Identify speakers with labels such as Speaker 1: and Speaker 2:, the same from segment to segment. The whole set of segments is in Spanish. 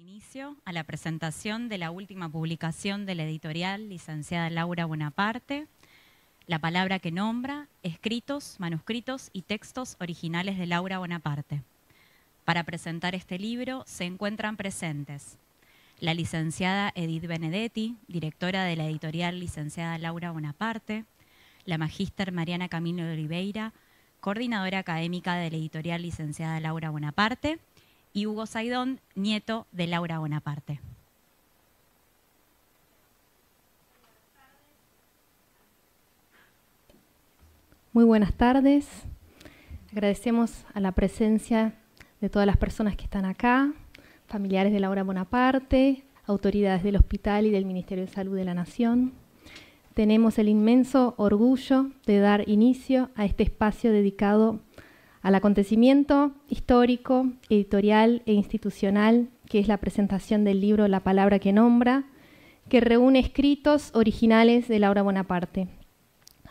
Speaker 1: inicio a la presentación de la última publicación de la editorial licenciada Laura Bonaparte, La palabra que nombra, escritos, manuscritos y textos originales de Laura Bonaparte. Para presentar este libro se encuentran presentes la licenciada Edith Benedetti, directora de la editorial licenciada Laura Bonaparte, la magíster Mariana Camilo Oliveira, coordinadora académica de la editorial licenciada Laura Bonaparte, y Hugo Saidón, nieto de Laura Bonaparte.
Speaker 2: Muy buenas tardes. Agradecemos a la presencia de todas las personas que están acá, familiares de Laura Bonaparte, autoridades del hospital y del Ministerio de Salud de la Nación. Tenemos el inmenso orgullo de dar inicio a este espacio dedicado al acontecimiento histórico, editorial e institucional, que es la presentación del libro La palabra que nombra, que reúne escritos originales de Laura Bonaparte.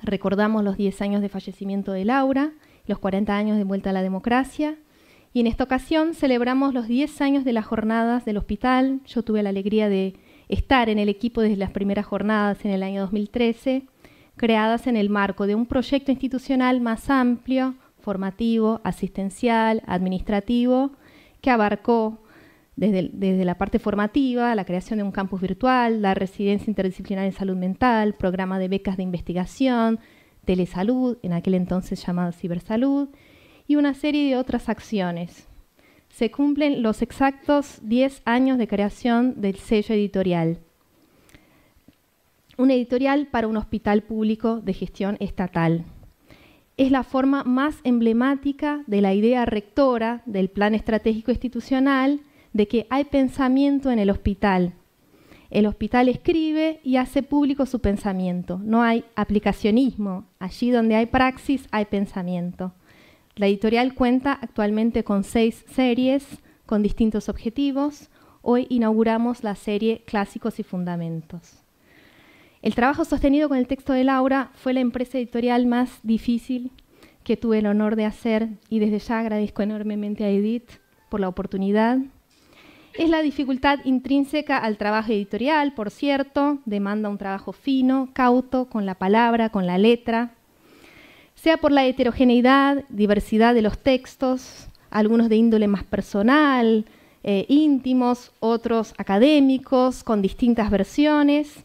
Speaker 2: Recordamos los 10 años de fallecimiento de Laura, los 40 años de vuelta a la democracia, y en esta ocasión celebramos los 10 años de las jornadas del hospital. Yo tuve la alegría de estar en el equipo desde las primeras jornadas en el año 2013, creadas en el marco de un proyecto institucional más amplio, formativo, asistencial, administrativo, que abarcó desde la parte formativa, la creación de un campus virtual, la residencia interdisciplinar en salud mental, programa de becas de investigación, telesalud, en aquel entonces llamado cibersalud, y una serie de otras acciones. Se cumplen los exactos 10 años de creación del sello editorial. Un editorial para un hospital público de gestión estatal. Es la forma más emblemática de la idea rectora del Plan Estratégico Institucional de que hay pensamiento en el hospital. El hospital escribe y hace público su pensamiento. No hay aplicacionismo. Allí donde hay praxis hay pensamiento. La editorial cuenta actualmente con 6 series con distintos objetivos. Hoy inauguramos la serie Clásicos y Fundamentos. El trabajo sostenido con el texto de Laura fue la empresa editorial más difícil que tuve el honor de hacer, y desde ya agradezco enormemente a Edith por la oportunidad. Es la dificultad intrínseca al trabajo editorial, por cierto, demanda un trabajo fino, cauto, con la palabra, con la letra, sea por la heterogeneidad, diversidad de los textos, algunos de índole más personal, íntimos, otros académicos, con distintas versiones,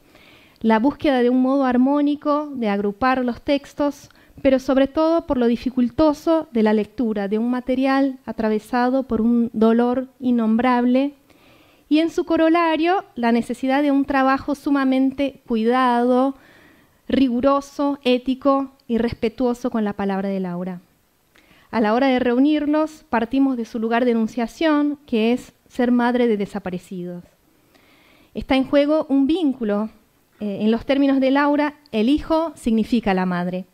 Speaker 2: la búsqueda de un modo armónico de agrupar los textos, pero sobre todo por lo dificultoso de la lectura de un material atravesado por un dolor innombrable, y en su corolario la necesidad de un trabajo sumamente cuidado, riguroso, ético y respetuoso con la palabra de Laura. A la hora de reunirlos, partimos de su lugar de enunciación, que es ser madre de desaparecidos. Está en juego un vínculo. En los términos de Laura, el hijo significa la madre.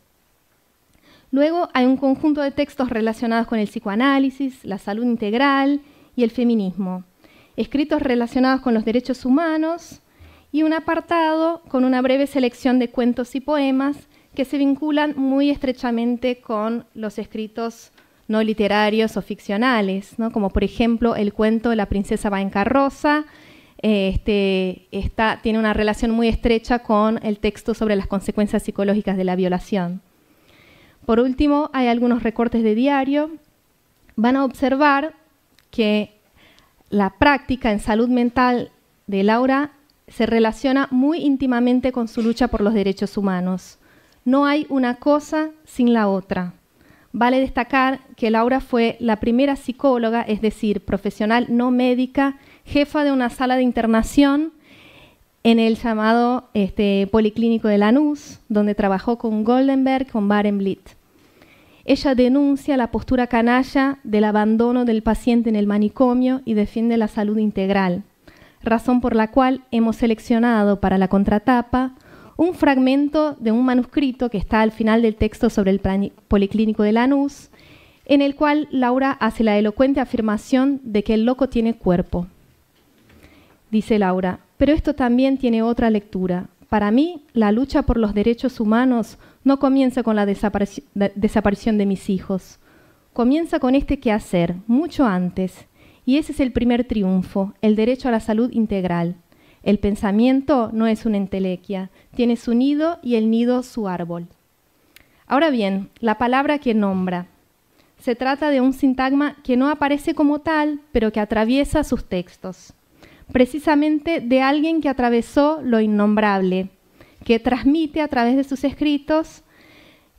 Speaker 2: Luego hay un conjunto de textos relacionados con el psicoanálisis, la salud integral y el feminismo, escritos relacionados con los derechos humanos y un apartado con una breve selección de cuentos y poemas que se vinculan muy estrechamente con los escritos no literarios o ficcionales, ¿no? Como por ejemplo el cuento La princesa va en carroza. Tiene una relación muy estrecha con el texto sobre las consecuencias psicológicas de la violación. Por último, hay algunos recortes de diario. Van a observar que la práctica en salud mental de Laura se relaciona muy íntimamente con su lucha por los derechos humanos. No hay una cosa sin la otra. Vale destacar que Laura fue la primera psicóloga, es decir, profesional no médica, jefa de una sala de internación en el llamado Policlínico de Lanús, donde trabajó con Goldenberg, con Barenblit. Ella denuncia la postura canalla del abandono del paciente en el manicomio y defiende la salud integral, razón por la cual hemos seleccionado para la contratapa un fragmento de un manuscrito que está al final del texto sobre el Policlínico de Lanús, en el cual Laura hace la elocuente afirmación de que el loco tiene cuerpo. Dice Laura, pero esto también tiene otra lectura. Para mí, la lucha por los derechos humanos no comienza con la desaparición de mis hijos. Comienza con este quehacer, mucho antes, Y ese es el primer triunfo, el derecho a la salud integral. El pensamiento no es una entelequia, tiene su nido y el nido su árbol. Ahora bien, la palabra que nombra. Se trata de un sintagma que no aparece como tal, pero que atraviesa sus textos. Precisamente de alguien que atravesó lo innombrable, que transmite a través de sus escritos,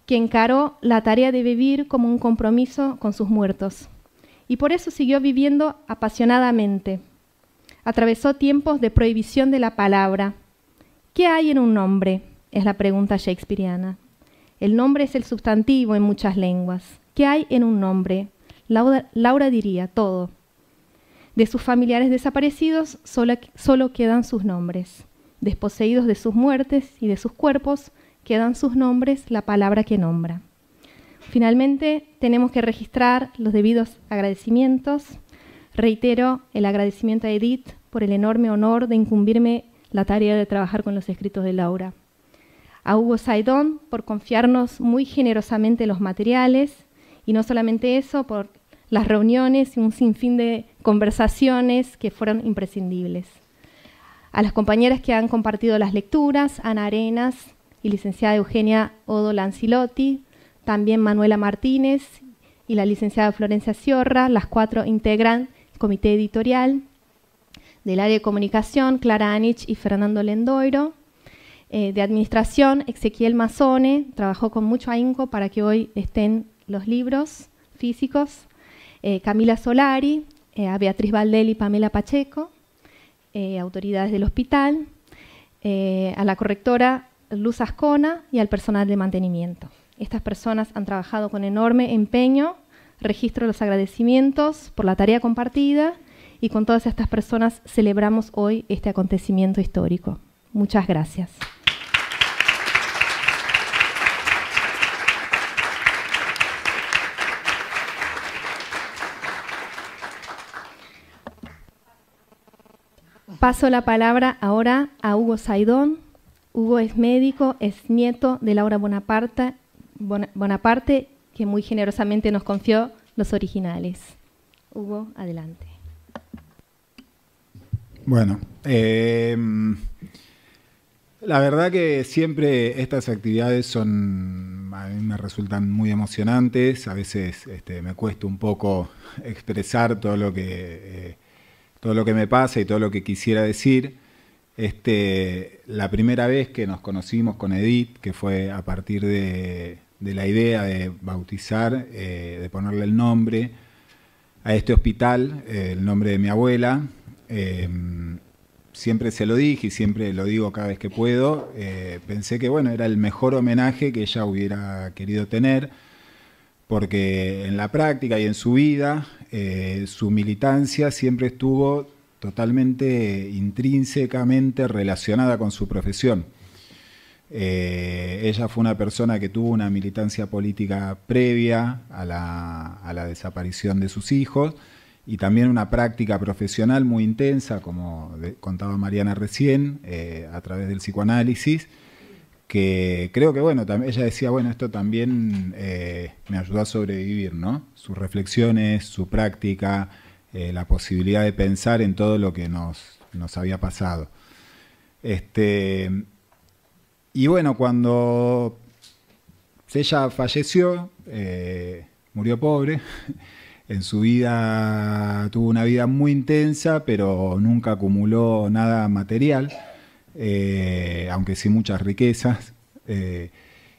Speaker 2: que encaró la tarea de vivir como un compromiso con sus muertos. Y por eso siguió viviendo apasionadamente. Atravesó tiempos de prohibición de la palabra. ¿Qué hay en un nombre? Es la pregunta shakespeariana. El nombre es el sustantivo en muchas lenguas. ¿Qué hay en un nombre? Laura diría todo. De sus familiares desaparecidos solo quedan sus nombres. Desposeídos de sus muertes y de sus cuerpos, quedan sus nombres, la palabra que nombra. Finalmente, tenemos que registrar los debidos agradecimientos. Reitero el agradecimiento a Edith por el enorme honor de incumbirme la tarea de trabajar con los escritos de Laura. A Hugo Saidón por confiarnos muy generosamente los materiales, y no solamente eso, por las reuniones y un sinfín de conversaciones que fueron imprescindibles. A las compañeras que han compartido las lecturas, Ana Arenas y licenciada Eugenia Odo Lancilotti, también Manuela Martínez y la licenciada Florencia Sciorra, las 4 integran el comité editorial. Del área de comunicación, Clara Anich y Fernando Lendoiro. De administración, Ezequiel Mazzone, trabajó con mucho ahínco para que hoy estén los libros físicos. Camila Solari, a Beatriz Valdel y Pamela Pacheco, autoridades del hospital, a la correctora Luz Ascona y al personal de mantenimiento. Estas personas han trabajado con enorme empeño. Registro los agradecimientos por la tarea compartida y con todas estas personas celebramos hoy este acontecimiento histórico. Muchas gracias. Paso la palabra ahora a Hugo Saidón. Hugo es médico, es nieto de Laura Bonaparte, que muy generosamente nos confió los originales. Hugo, adelante.
Speaker 3: Bueno, la verdad que siempre estas actividades a mí me resultan muy emocionantes. A veces me cuesta un poco expresar todo lo que me pasa y todo lo que quisiera decir. La primera vez que nos conocimos con Edith, que fue a partir de la idea de bautizar, de ponerle el nombre a este hospital, el nombre de mi abuela, siempre se lo dije y siempre lo digo cada vez que puedo, pensé que bueno, era el mejor homenaje que ella hubiera querido tener, porque en la práctica y en su vida, su militancia siempre estuvo totalmente intrínsecamente relacionada con su profesión. Ella fue una persona que tuvo una militancia política previa a la desaparición de sus hijos y también una práctica profesional muy intensa, como contaba Mariana recién, a través del psicoanálisis, que creo que, bueno, ella decía, bueno, esto también me ayudó a sobrevivir, ¿no? Sus reflexiones, su práctica, la posibilidad de pensar en todo lo que nos había pasado. Y bueno, cuando ella falleció, murió pobre, en su vida tuvo una vida muy intensa, pero nunca acumuló nada material, aunque sí muchas riquezas.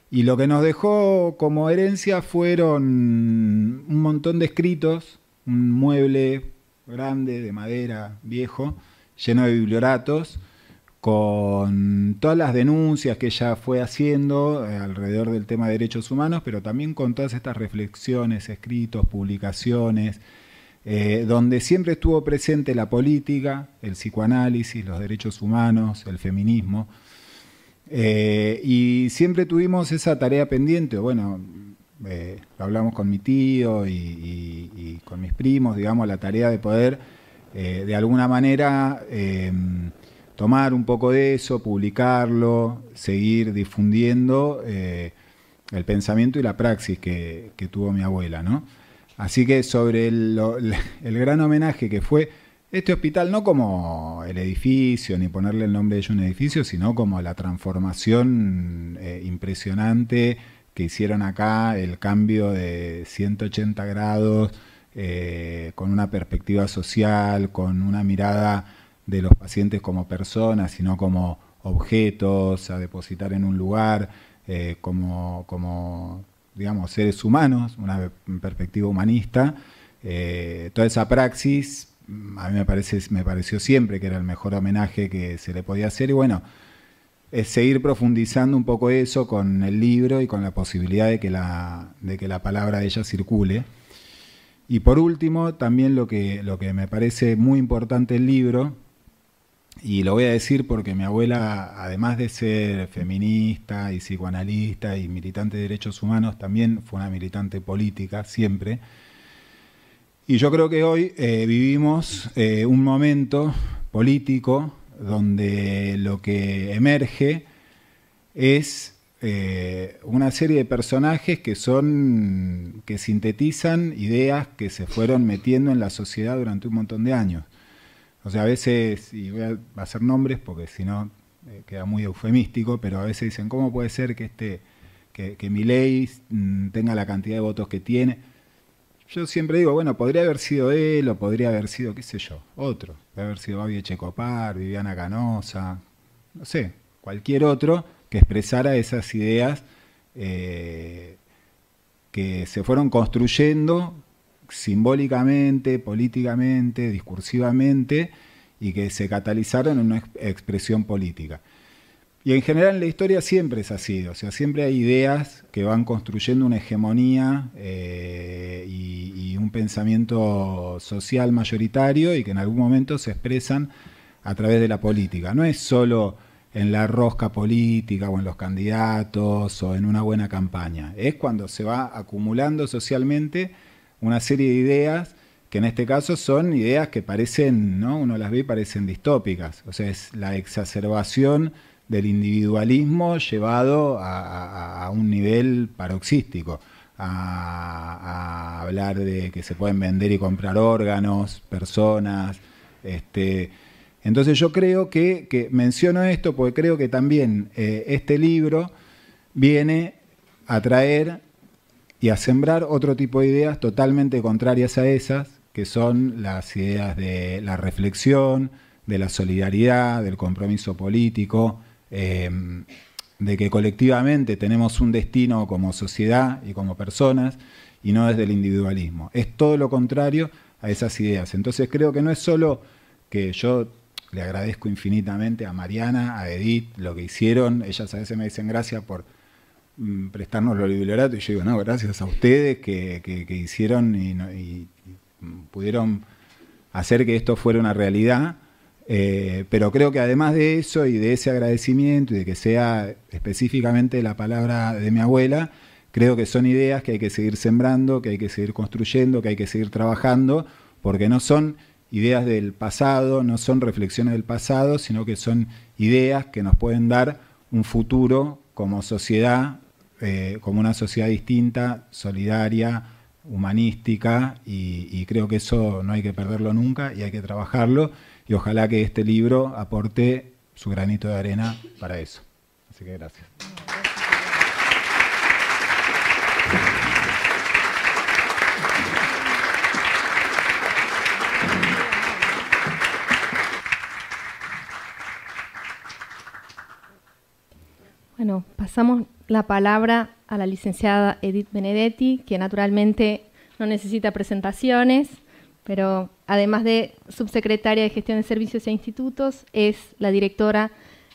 Speaker 3: Y lo que nos dejó como herencia fueron un montón de escritos, un mueble grande de madera viejo, lleno de biblioratos, con todas las denuncias que ella fue haciendo alrededor del tema de derechos humanos, pero también con todas estas reflexiones, escritos, publicaciones, donde siempre estuvo presente la política, el psicoanálisis, los derechos humanos, el feminismo, y siempre tuvimos esa tarea pendiente. Bueno, lo hablamos con mi tío y con mis primos, digamos, la tarea de poder de alguna manera tomar un poco de eso, publicarlo, seguir difundiendo el pensamiento y la praxis que tuvo mi abuela, ¿no? Así que sobre el gran homenaje que fue este hospital, no como el edificio, ni ponerle el nombre de ello a un edificio, sino como la transformación impresionante que hicieron acá, el cambio de 180 grados, con una perspectiva social, con una mirada de los pacientes como personas, sino como objetos a depositar en un lugar, como digamos, seres humanos, una perspectiva humanista. Toda esa praxis a mí me pareció siempre que era el mejor homenaje que se le podía hacer, y bueno, es seguir profundizando un poco eso con el libro y con la posibilidad de que la palabra de ella circule. Y por último, también lo que me parece muy importante el libro, y lo voy a decir porque mi abuela, además de ser feminista y psicoanalista y militante de derechos humanos, también fue una militante política, siempre. Y yo creo que hoy vivimos un momento político donde lo que emerge es una serie de personajes que sintetizan ideas que se fueron metiendo en la sociedad durante un montón de años. O sea, a veces, y voy a hacer nombres porque si no queda muy eufemístico, pero a veces dicen, ¿cómo puede ser que Milei tenga la cantidad de votos que tiene? Yo siempre digo, bueno, podría haber sido él, o podría haber sido, qué sé yo, otro. Podría haber sido Babi Echecopar, Viviana Canosa, no sé, cualquier otro que expresara esas ideas que se fueron construyendo simbólicamente, políticamente, discursivamente, y que se catalizaron en una expresión política. Y en general en la historia siempre es así, o sea, siempre hay ideas que van construyendo una hegemonía y un pensamiento social mayoritario, y que en algún momento se expresan a través de la política. No es solo en la rosca política o en los candidatos o en una buena campaña, es cuando se va acumulando socialmente una serie de ideas que en este caso son ideas que parecen, ¿no? Uno las ve y parecen distópicas. O sea, es la exacerbación del individualismo llevado a un nivel paroxístico. A hablar de que se pueden vender y comprar órganos, personas. Entonces yo creo que menciono esto porque creo que también este libro viene a traer y a sembrar otro tipo de ideas totalmente contrarias a esas, que son las ideas de la reflexión, de la solidaridad, del compromiso político, de que colectivamente tenemos un destino como sociedad y como personas, y no desde el individualismo. Es todo lo contrario a esas ideas. Entonces creo que no es solo que yo le agradezco infinitamente a Mariana, a Edith, lo que hicieron. Ellas a veces me dicen gracias por prestarnos los bibliotecos, y yo digo, no, gracias a ustedes que hicieron y pudieron hacer que esto fuera una realidad, pero creo que además de eso y de ese agradecimiento y de que sea específicamente la palabra de mi abuela, creo que son ideas que hay que seguir sembrando, que hay que seguir construyendo, que hay que seguir trabajando, porque no son ideas del pasado, no son reflexiones del pasado, sino que son ideas que nos pueden dar un futuro como sociedad, como una sociedad distinta, solidaria, humanística, y creo que eso no hay que perderlo nunca y hay que trabajarlo, y ojalá que este libro aporte su granito de arena para eso. Así que gracias.
Speaker 2: Bueno, pasamos la palabra a la licenciada Edith Benedetti, que naturalmente no necesita presentaciones, pero además de subsecretaria de Gestión de Servicios e Institutos, es la directora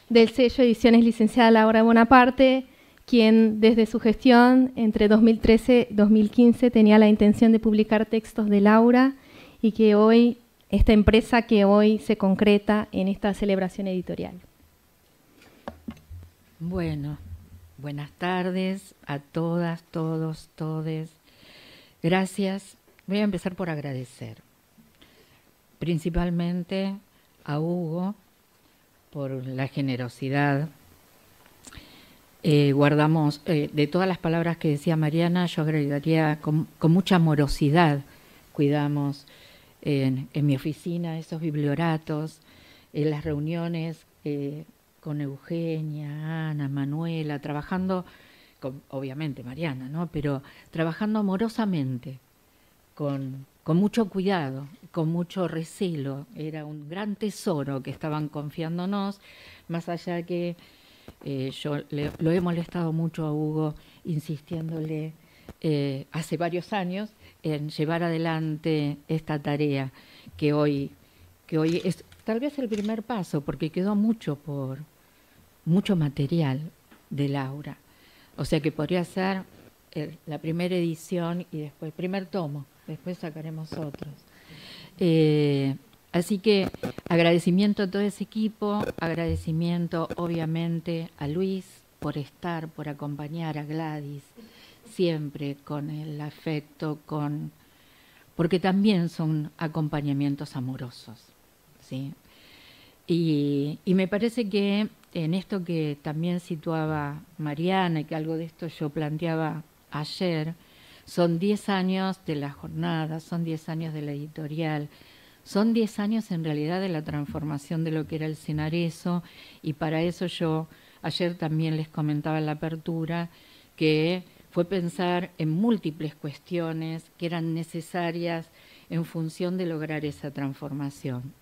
Speaker 2: del sello Ediciones Licenciada Laura Bonaparte, quien desde su gestión entre 2013 y 2015 tenía la intención de publicar textos de Laura, y que hoy, esta empresa que hoy se concreta en esta celebración editorial.
Speaker 4: Bueno, buenas tardes a todas, todos, todes. Gracias. Voy a empezar por agradecer, principalmente a Hugo por la generosidad guardamos, de todas las palabras que decía Mariana, yo agregaría con mucha amorosidad, cuidamos en mi oficina esos biblioratos, en las reuniones con Eugenia, Ana, Manuela, trabajando, obviamente Mariana, ¿no? Pero trabajando amorosamente, con mucho cuidado, con mucho recelo. Era un gran tesoro que estaban confiándonos, más allá que yo lo he molestado mucho a Hugo, insistiéndole hace varios años en llevar adelante esta tarea que hoy es tal vez el primer paso, porque quedó mucho material de Laura. O sea que podría ser la primera edición y después el primer tomo, después sacaremos otros. Así que agradecimiento a todo ese equipo, agradecimiento obviamente a Luis por estar, por acompañar a Gladys, siempre con el afecto, porque también son acompañamientos amorosos, ¿sí? Y me parece que en esto que también situaba Mariana, y que algo de esto yo planteaba ayer, son 10 años de la jornada, son 10 años de la editorial, son 10 años en realidad de la transformación de lo que era el Cenarezo, y para eso yo ayer también les comentaba en la apertura que fue pensar en múltiples cuestiones que eran necesarias en función de lograr esa transformación.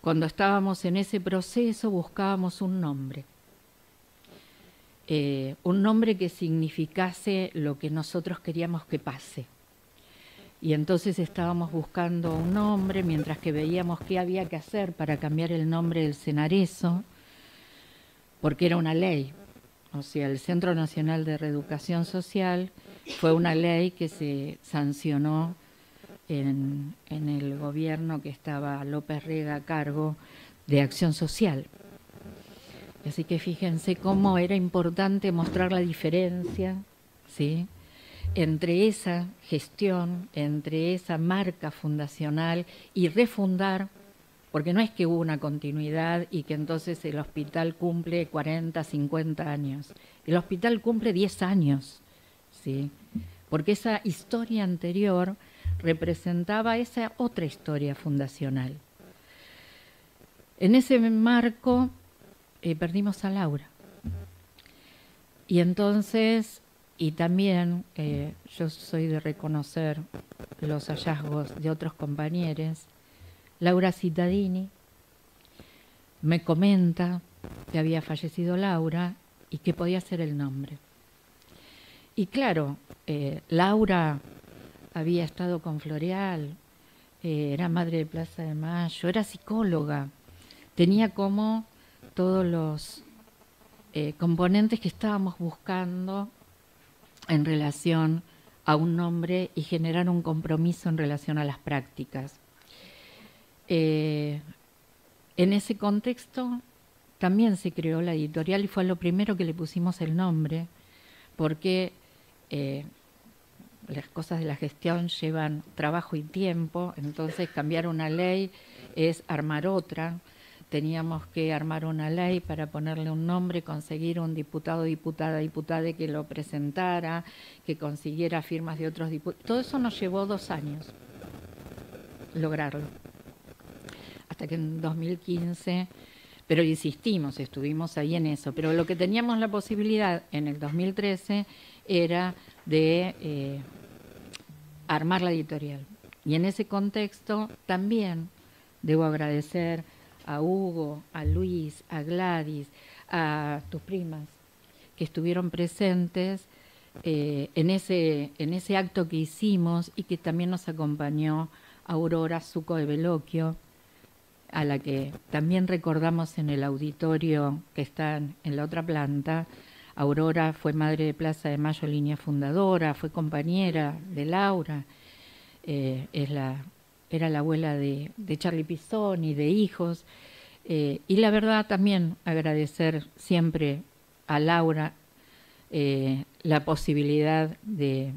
Speaker 4: Cuando estábamos en ese proceso buscábamos un nombre que significase lo que nosotros queríamos que pase. Y entonces estábamos buscando un nombre mientras que veíamos qué había que hacer para cambiar el nombre del Cenarezo, porque era una ley. O sea, el Centro Nacional de Reeducación Social fue una ley que se sancionó en el gobierno que estaba López Rega a cargo de Acción Social. Así que fíjense cómo era importante mostrar la diferencia, ¿sí?, entre esa gestión, entre esa marca fundacional y refundar, porque no es que hubo una continuidad y que entonces el hospital cumple 40, 50 años. El hospital cumple 10 años, ¿sí?, porque esa historia anterior representaba esa otra historia fundacional. En ese marco perdimos a Laura. Y entonces, y también yo soy de reconocer los hallazgos de otros compañeros, Laura Cittadini me comenta que había fallecido Laura y que podía ser el nombre. Y claro, Laura había estado con Floreal, era madre de Plaza de Mayo, era psicóloga, tenía como todos los componentes que estábamos buscando en relación a un nombre y generar un compromiso en relación a las prácticas. En ese contexto también se creó la editorial y fue lo primero que le pusimos el nombre, porque las cosas de la gestión llevan trabajo y tiempo, entonces cambiar una ley es armar otra. Teníamos que armar una ley para ponerle un nombre, conseguir un diputado, diputada que lo presentara, que consiguiera firmas de otros diputados. Todo eso nos llevó 2 años lograrlo. Hasta que en 2015, pero insistimos, estuvimos ahí en eso. Pero lo que teníamos la posibilidad en el 2013 era de armar la editorial. Y en ese contexto también debo agradecer a Hugo, a Luis, a Gladys, a tus primas, que estuvieron presentes en ese acto que hicimos y que también nos acompañó Aurora Zucco de Veloquio, a la que también recordamos en el auditorio que está en la otra planta. Aurora fue madre de Plaza de Mayo, línea fundadora, fue compañera de Laura, era la abuela de Charlie Pisoni, de hijos, y la verdad también agradecer siempre a Laura la posibilidad de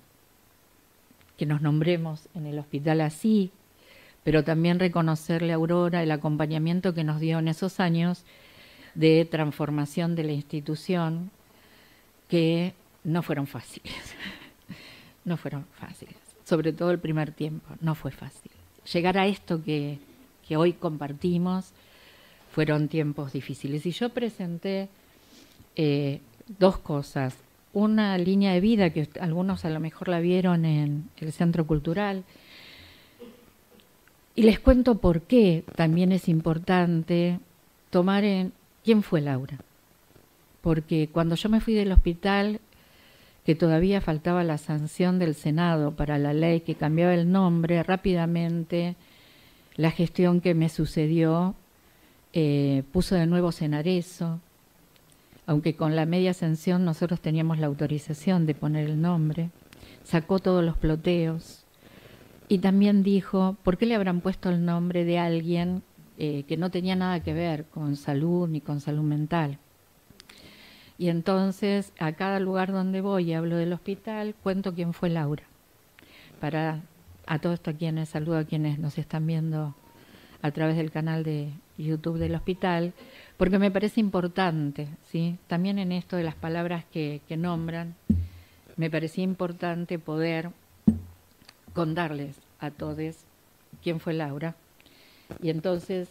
Speaker 4: que nos nombremos en el hospital así, pero también reconocerle a Aurora el acompañamiento que nos dio en esos años de transformación de la institución que no fueron fáciles. No fueron fáciles. Sobre todo el primer tiempo, no fue fácil. Llegar a esto que hoy compartimos fueron tiempos difíciles. Y yo presenté dos cosas. Una línea de vida que algunos a lo mejor la vieron en el Centro Cultural. Y les cuento por qué también es importante tomar en quién fue Laura. Porque cuando yo me fui del hospital, que todavía faltaba la sanción del Senado para la ley que cambiaba el nombre, rápidamente la gestión que me sucedió puso de nuevo Senareso, aunque con la media sanción nosotros teníamos la autorización de poner el nombre, sacó todos los ploteos y también dijo, ¿por qué le habrán puesto el nombre de alguien que no tenía nada que ver con salud ni con salud mental? Y entonces a cada lugar donde voy y hablo del hospital, cuento quién fue Laura. Para a todos estos quienes, saludo a quienes nos están viendo a través del canal de YouTube del hospital, porque me parece importante, ¿sí? También en esto de las palabras que nombran, me parecía importante poder contarles a todos quién fue Laura. Y entonces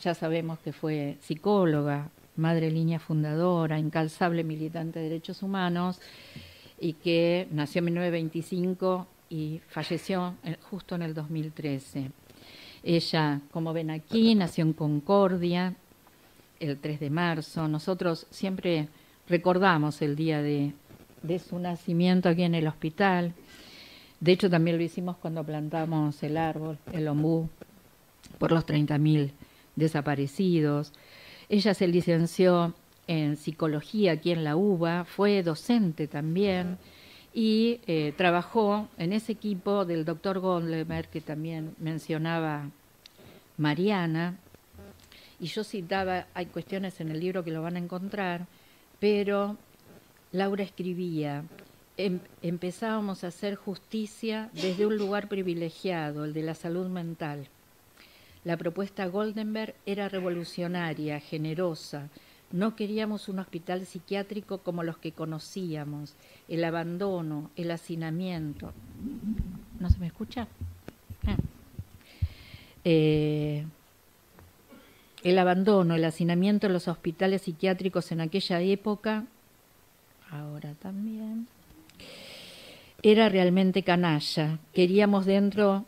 Speaker 4: ya sabemos que fue psicóloga, madre línea fundadora, incansable militante de derechos humanos, y que nació en 1925 y falleció justo en el 2013. Ella, como ven aquí, nació en Concordia el 3 de marzo. Nosotros siempre recordamos el día de su nacimiento aquí en el hospital. De hecho, también lo hicimos cuando plantamos el árbol, el ombú, por los 30.000 desaparecidos. Ella se licenció en psicología aquí en la UBA, fue docente también y trabajó en ese equipo del doctor Gondlemer que también mencionaba Mariana. Y yo citaba, hay cuestiones en el libro que lo van a encontrar, pero Laura escribía, empezábamos a hacer justicia desde un lugar privilegiado, el de la salud mental. La propuesta Goldenberg era revolucionaria, generosa. No queríamos un hospital psiquiátrico como los que conocíamos. El abandono, el hacinamiento. ¿No se me escucha? El abandono, el hacinamiento en los hospitales psiquiátricos en aquella época, ahora también, era realmente canalla. Queríamos dentro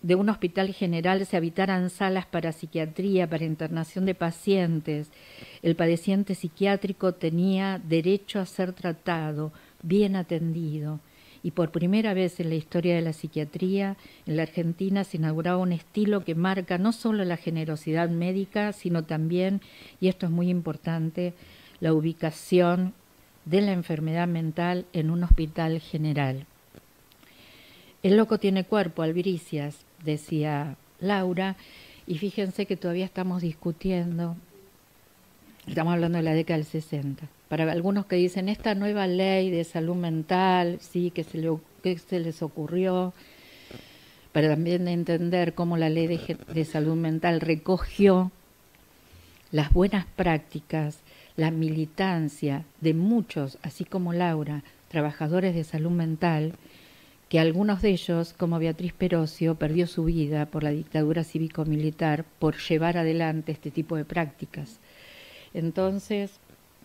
Speaker 4: de un hospital general se habitaran salas para psiquiatría, para internación de pacientes. El padeciente psiquiátrico tenía derecho a ser tratado, bien atendido. Y por primera vez en la historia de la psiquiatría, en la Argentina se inauguraba un estilo que marca no solo la generosidad médica, sino también, y esto es muy importante, la ubicación de la enfermedad mental en un hospital general. El loco tiene cuerpo, albricias, decía Laura, y fíjense que todavía estamos discutiendo, estamos hablando de la década del 60. Para algunos que dicen, esta nueva ley de salud mental, sí, que se les ocurrió, para también entender cómo la ley de salud mental recogió las buenas prácticas, la militancia de muchos, así como Laura, trabajadores de salud mental, que algunos de ellos, como Beatriz Perocio, perdió su vida por la dictadura cívico-militar por llevar adelante este tipo de prácticas. Entonces,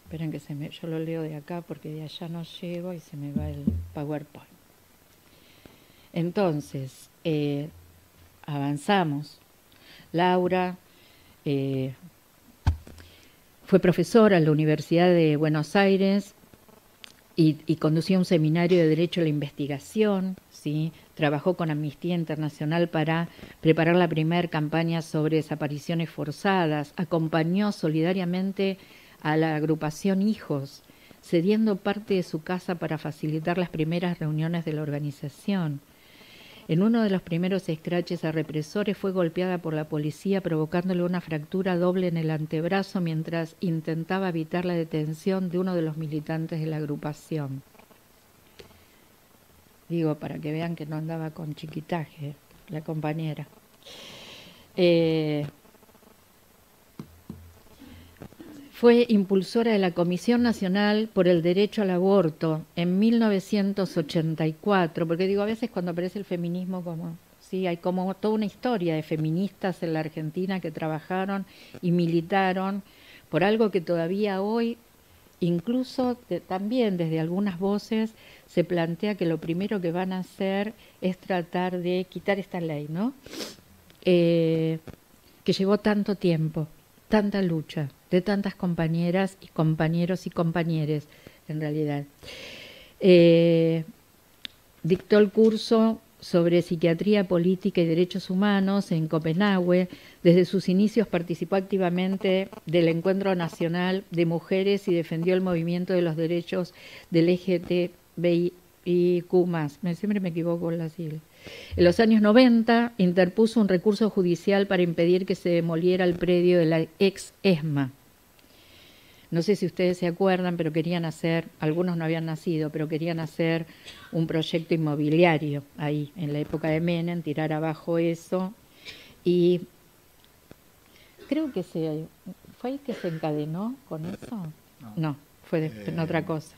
Speaker 4: esperen que yo lo leo de acá porque de allá no llego y se me va el PowerPoint. Entonces, avanzamos. Laura fue profesora en la Universidad de Buenos Aires y conducía un seminario de Derecho a la Investigación, ¿sí? Trabajó con Amnistía Internacional para preparar la primera campaña sobre desapariciones forzadas, acompañó solidariamente a la agrupación Hijos, cediendo parte de su casa para facilitar las primeras reuniones de la organización. En uno de los primeros escraches a represores fue golpeada por la policía, provocándole una fractura doble en el antebrazo mientras intentaba evitar la detención de uno de los militantes de la agrupación. Digo, para que vean que no andaba con chiquitaje la compañera. Fue impulsora de la Comisión Nacional por el Derecho al Aborto en 1984, porque digo, a veces cuando aparece el feminismo, como sí, hay como toda una historia de feministas en la Argentina que trabajaron y militaron por algo que todavía hoy, incluso también desde algunas voces, se plantea que lo primero que van a hacer es tratar de quitar esta ley, ¿no? Que llevó tanto tiempo, tanta lucha de tantas compañeras y compañeros y compañeres, en realidad. Dictó el curso sobre psiquiatría política y derechos humanos en Copenhague. Desde sus inicios participó activamente del Encuentro Nacional de Mujeres y defendió el movimiento de los derechos del LGTBIQ+. Siempre me equivoco con las siglas. En los años 90 interpuso un recurso judicial para impedir que se demoliera el predio de la ex ESMA. No sé si ustedes se acuerdan, pero querían hacer, algunos no habían nacido, pero querían hacer un proyecto inmobiliario ahí, en la época de Menem, tirar abajo eso. Y creo que fue ahí que se encadenó con eso. No, fue en otra cosa.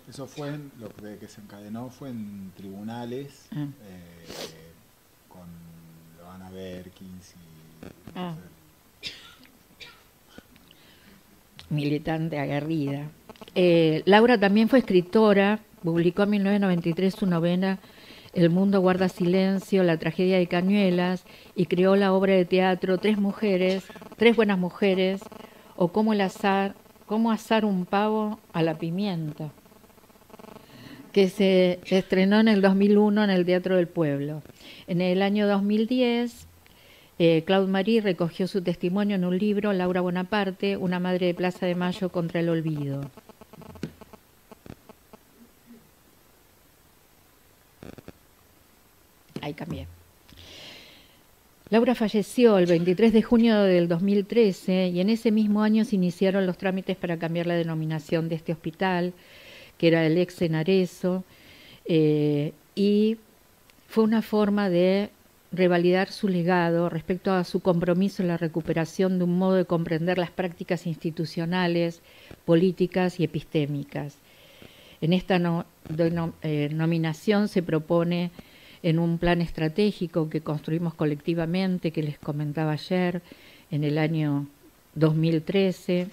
Speaker 3: Eso fue, lo que se encadenó fue en tribunales, con Loana Berkins y...
Speaker 4: militante aguerrida. Laura también fue escritora, publicó en 1993 su novela El mundo guarda silencio, la tragedia de Cañuelas, y creó la obra de teatro Tres buenas mujeres, o cómo asar un pavo a la pimienta, que se estrenó en el 2001 en el Teatro del Pueblo. En el año 2010, Claude Marie recogió su testimonio en un libro, Laura Bonaparte, una madre de Plaza de Mayo contra el olvido. Ahí cambié. Laura falleció el 23 de junio del 2013 y en ese mismo año se iniciaron los trámites para cambiar la denominación de este hospital, que era el ex Senarezo, y fue una forma de revalidar su legado respecto a su compromiso en la recuperación de un modo de comprender las prácticas institucionales, políticas y epistémicas. En esta nominación se propone en un plan estratégico que construimos colectivamente, que les comentaba ayer, en el año 2013,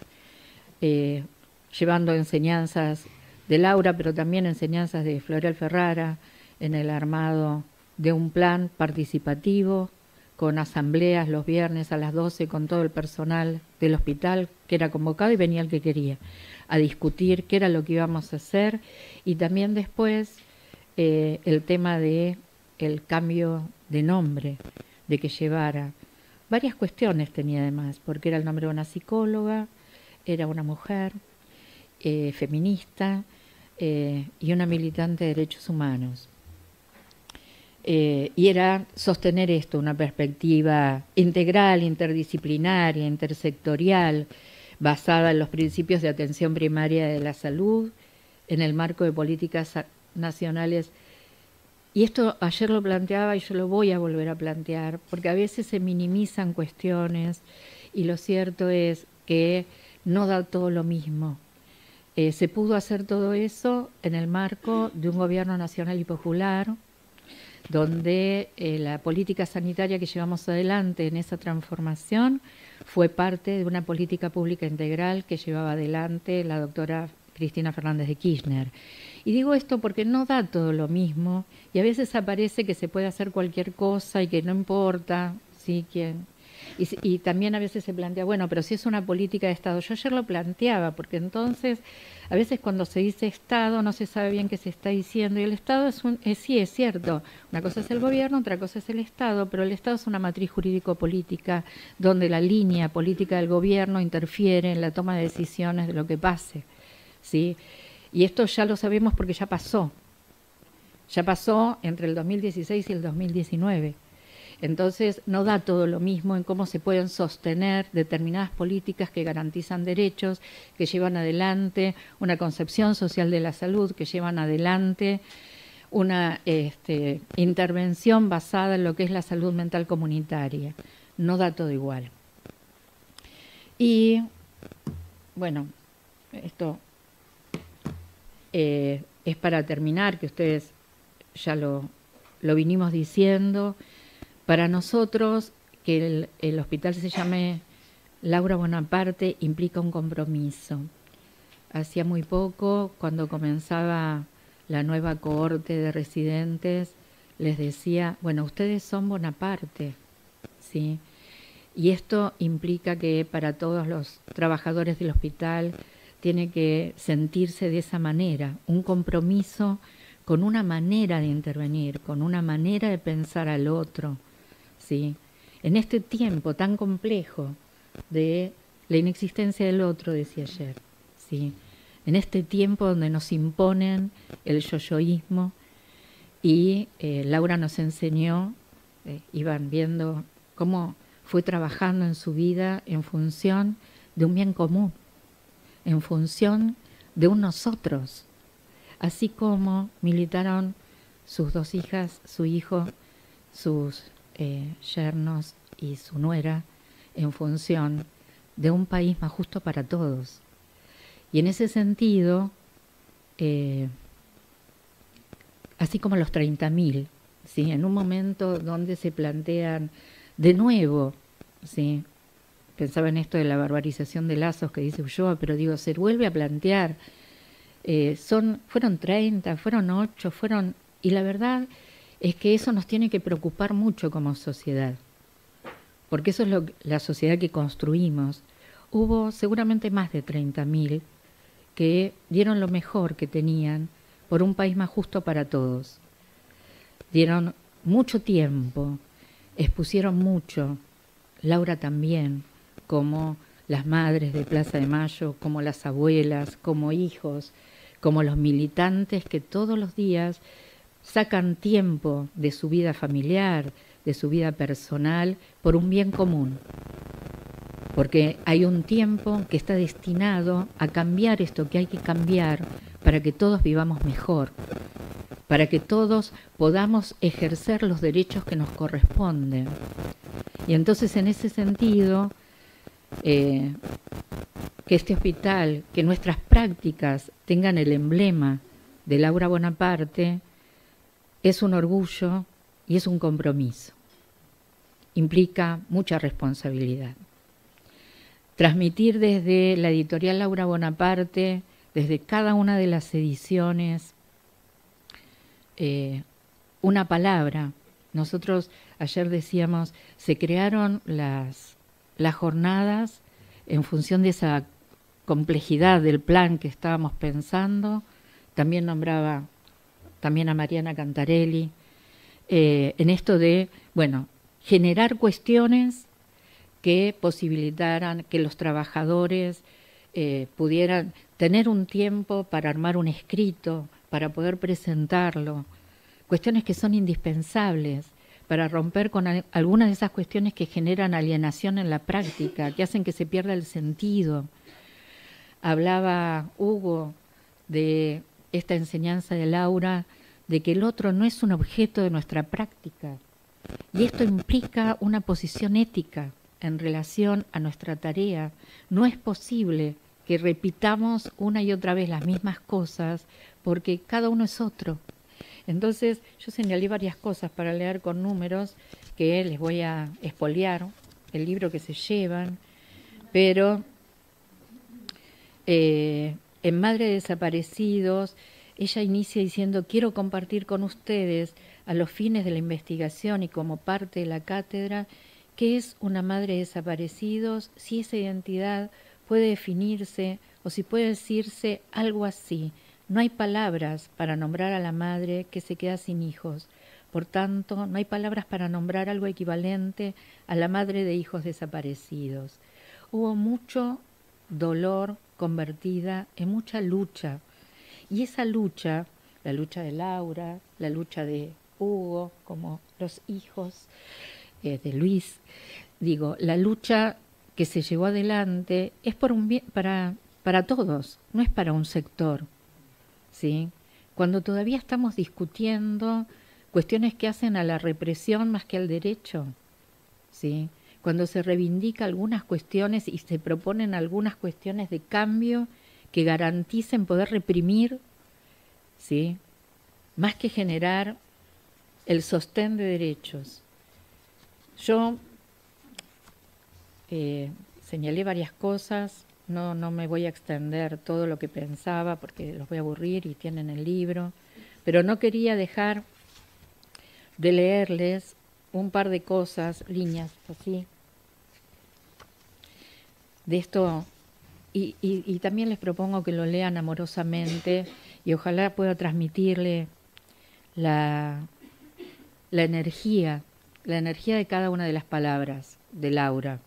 Speaker 4: llevando enseñanzas de Laura, pero también enseñanzas de Floreal Ferrara, en el armado de un plan participativo con asambleas los viernes a las 12 con todo el personal del hospital que era convocado y venía el que quería a discutir qué era lo que íbamos a hacer, y también después el tema de el cambio de nombre, de que llevara varias cuestiones tenía además, porque era el nombre de una psicóloga, era una mujer feminista y una militante de derechos humanos. Y era sostener esto, una perspectiva integral, interdisciplinaria, intersectorial, basada en los principios de atención primaria de la salud, en el marco de políticas nacionales. Y esto ayer lo planteaba y yo lo voy a volver a plantear, porque a veces se minimizan cuestiones y lo cierto es que no da todo lo mismo. Se pudo hacer todo eso en el marco de un gobierno nacional y popular, donde la política sanitaria que llevamos adelante en esa transformación fue parte de una política pública integral que llevaba adelante la doctora Cristina Fernández de Kirchner. Y digo esto porque no da todo lo mismo y a veces aparece que se puede hacer cualquier cosa y que no importa, ¿sí? ¿Quién? Y también a veces se plantea, bueno, pero si es una política de Estado. Yo ayer lo planteaba, porque entonces a veces cuando se dice Estado no se sabe bien qué se está diciendo, y el Estado sí, es cierto, una cosa es el gobierno, otra cosa es el Estado, pero el Estado es una matriz jurídico-política donde la línea política del gobierno interfiere en la toma de decisiones de lo que pase, ¿sí? Y esto ya lo sabemos porque ya pasó entre el 2016 y el 2019. Entonces, no da todo lo mismo en cómo se pueden sostener determinadas políticas que garantizan derechos, que llevan adelante una concepción social de la salud, que llevan adelante una intervención basada en lo que es la salud mental comunitaria. No da todo igual. Y bueno, esto es para terminar, que ustedes ya lo vinimos diciendo. Para nosotros, que el hospital se llame Laura Bonaparte implica un compromiso. Hacía muy poco, cuando comenzaba la nueva cohorte de residentes, les decía, bueno, ustedes son Bonaparte, ¿sí? Y esto implica que para todos los trabajadores del hospital tiene que sentirse de esa manera, un compromiso con una manera de intervenir, con una manera de pensar al otro, ¿sí? En este tiempo tan complejo de la inexistencia del otro, decía ayer, ¿sí? En este tiempo donde nos imponen el yoyoísmo, y Laura nos enseñó, iban viendo cómo fue trabajando en su vida en función de un bien común, en función de un nosotros, así como militaron sus dos hijas, su hijo, sus yernos y su nuera, en función de un país más justo para todos. Y en ese sentido, así como los 30.000, ¿sí? En un momento donde se plantean de nuevo, ¿sí? Pensaba en esto de la barbarización de lazos que dice Ulloa, pero digo, se vuelve a plantear, fueron 30, fueron 8, y la verdad es que eso nos tiene que preocupar mucho como sociedad, porque eso es la sociedad que construimos. Hubo seguramente más de 30.000 que dieron lo mejor que tenían por un país más justo para todos. Dieron mucho tiempo, expusieron mucho, Laura también, como las madres de Plaza de Mayo, como las abuelas, como hijos, como los militantes que todos los días sacan tiempo de su vida familiar, de su vida personal, por un bien común. Porque hay un tiempo que está destinado a cambiar esto que hay que cambiar para que todos vivamos mejor, para que todos podamos ejercer los derechos que nos corresponden. Y entonces, en ese sentido, que este hospital, que nuestras prácticas tengan el emblema de Laura Bonaparte, es un orgullo y es un compromiso. Implica mucha responsabilidad. Transmitir desde la editorial Laura Bonaparte, desde cada una de las ediciones, una palabra. Nosotros ayer decíamos, se crearon las jornadas en función de esa complejidad del plan que estábamos pensando. También nombraba también a Mariana Cantarelli, en esto de, bueno, generar cuestiones que posibilitaran que los trabajadores pudieran tener un tiempo para armar un escrito, para poder presentarlo, cuestiones que son indispensables para romper con algunas de esas cuestiones que generan alienación en la práctica, que hacen que se pierda el sentido. Hablaba Hugo de esta enseñanza de Laura, de que el otro no es un objeto de nuestra práctica, y esto implica una posición ética en relación a nuestra tarea. No es posible que repitamos una y otra vez las mismas cosas, porque cada uno es otro. Entonces, yo señalé varias cosas para leer con números que les voy a expoliar, el libro que se llevan, pero en Madre de Desaparecidos, ella inicia diciendo, quiero compartir con ustedes a los fines de la investigación y como parte de la cátedra, qué es una madre de desaparecidos, si esa identidad puede definirse o si puede decirse algo así. No hay palabras para nombrar a la madre que se queda sin hijos. Por tanto, no hay palabras para nombrar algo equivalente a la madre de hijos desaparecidos. Hubo mucho dolor convertida en mucha lucha. Y esa lucha, la lucha de Laura, la lucha de Hugo, como los hijos de Luis, digo, la lucha que se llevó adelante es por un bien, para todos, no es para un sector, ¿sí? Cuando todavía estamos discutiendo cuestiones que hacen a la represión más que al derecho, ¿sí? cuando se reivindica algunas cuestiones y se proponen algunas cuestiones de cambio que garanticen poder reprimir, ¿sí?, más que generar el sostén de derechos. Yo señalé varias cosas, no me voy a extender todo lo que pensaba porque los voy a aburrir y tienen el libro, pero no quería dejar de leerles un par de cosas, líneas así, de esto, y también les propongo que lo lean amorosamente y ojalá pueda transmitirle la energía de cada una de las palabras de Laura.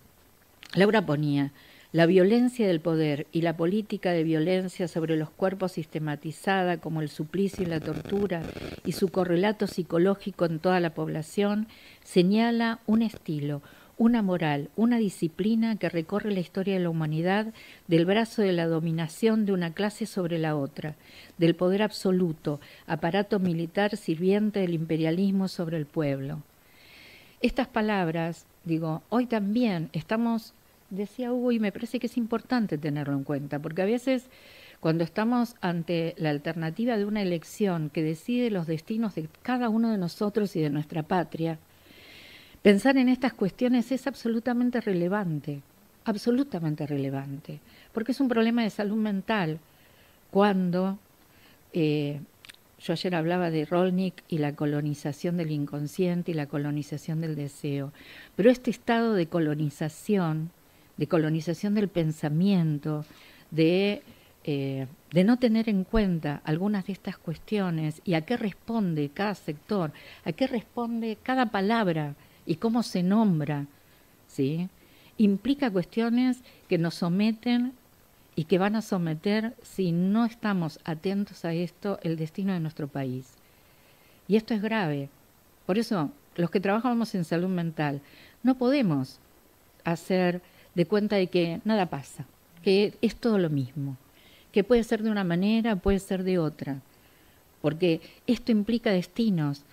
Speaker 4: Laura ponía: la violencia del poder y la política de violencia sobre los cuerpos sistematizada como el suplicio y la tortura y su correlato psicológico en toda la población señala un estilo, una moral, una disciplina que recorre la historia de la humanidad del brazo de la dominación de una clase sobre la otra, del poder absoluto, aparato militar sirviente del imperialismo sobre el pueblo. Estas palabras, digo, hoy también estamos, decía Hugo, y me parece que es importante tenerlo en cuenta, porque a veces cuando estamos ante la alternativa de una elección que decide los destinos de cada uno de nosotros y de nuestra patria, pensar en estas cuestiones es absolutamente relevante, porque es un problema de salud mental. Cuando yo ayer hablaba de Rolnick y la colonización del inconsciente y la colonización del deseo, pero este estado de colonización del pensamiento, de no tener en cuenta algunas de estas cuestiones y a qué responde cada sector, a qué responde cada palabra y cómo se nombra, ¿sí?, implica cuestiones que nos someten y que van a someter, si no estamos atentos a esto, el destino de nuestro país. Y esto es grave. Por eso, los que trabajamos en salud mental, no podemos hacer de cuenta de que nada pasa, que es todo lo mismo, que puede ser de una manera, puede ser de otra, porque esto implica destinos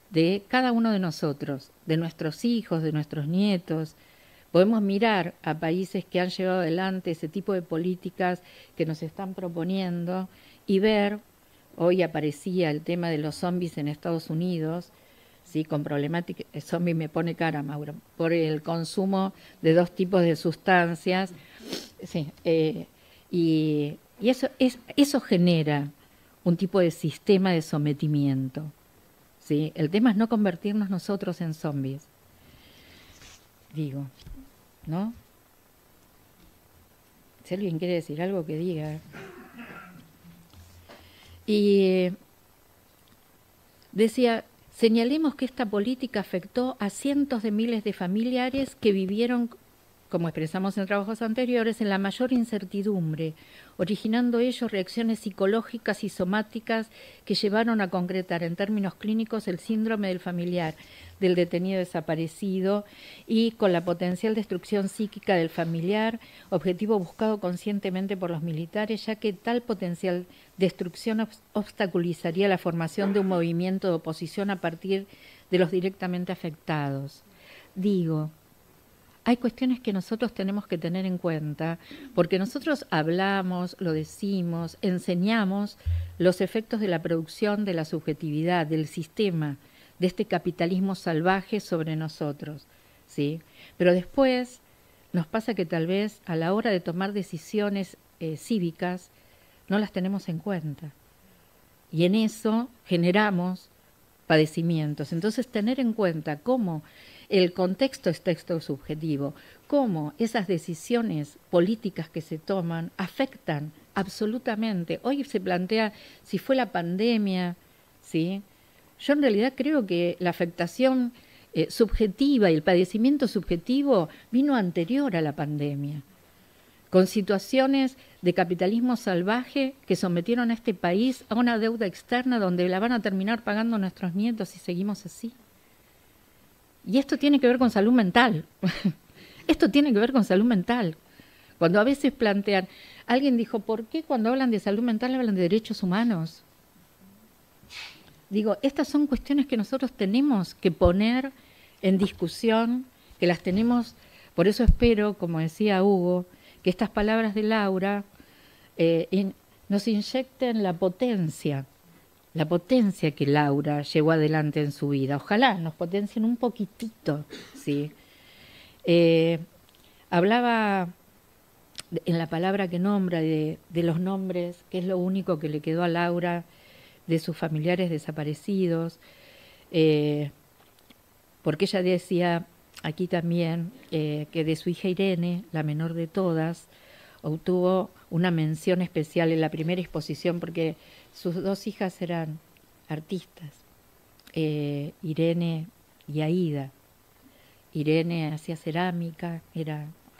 Speaker 4: de cada uno de nosotros, de nuestros hijos, de nuestros nietos. Podemos mirar a países que han llevado adelante ese tipo de políticas que nos están proponiendo y ver, hoy aparecía el tema de los zombies en Estados Unidos, ¿sí?, con problemática, el zombie me pone cara, Mauro, por el consumo de 2 tipos de sustancias, sí, y eso genera un tipo de sistema de sometimiento, ¿sí? El tema es no convertirnos nosotros en zombies, digo, ¿no? Si alguien quiere decir algo, que diga. Y decía, señalemos que esta política afectó a cientos de miles de familiares que vivieron, como expresamos en trabajos anteriores, en la mayor incertidumbre, originando ellos reacciones psicológicas y somáticas que llevaron a concretar en términos clínicos el síndrome del familiar del detenido desaparecido y con la potencial destrucción psíquica del familiar, objetivo buscado conscientemente por los militares, ya que tal potencial destrucción obstaculizaría la formación de un movimiento de oposición a partir de los directamente afectados. Digo, hay cuestiones que nosotros tenemos que tener en cuenta, porque nosotros hablamos, lo decimos, enseñamos los efectos de la producción, de la subjetividad, del sistema, de este capitalismo salvaje sobre nosotros, ¿sí? Pero después nos pasa que tal vez a la hora de tomar decisiones cívicas no las tenemos en cuenta. Y en eso generamos padecimientos. Entonces, tener en cuenta cómo el contexto es texto subjetivo, cómo esas decisiones políticas que se toman afectan absolutamente. Hoy se plantea si fue la pandemia, ¿sí? Yo en realidad creo que la afectación subjetiva y el padecimiento subjetivo vino anterior a la pandemia, con situaciones de capitalismo salvaje que sometieron a este país a una deuda externa donde la van a terminar pagando nuestros nietos si seguimos así. Y esto tiene que ver con salud mental. Esto tiene que ver con salud mental. Cuando a veces plantean, alguien dijo, ¿por qué cuando hablan de salud mental hablan de derechos humanos? Digo, estas son cuestiones que nosotros tenemos que poner en discusión que las tenemos, por eso espero, como decía Hugo, que estas palabras de Laura nos inyecten la potencia que Laura llevó adelante en su vida. Ojalá nos potencien un poquitito, ¿sí? Hablaba en la palabra que nombra de los nombres, que es lo único que le quedó a Laura de sus familiares desaparecidos, porque ella decía aquí también que de su hija Irene, la menor de todas, obtuvo una mención especial en la primera exposición porque sus dos hijas eran artistas, Irene y Aida. Irene hacía cerámica,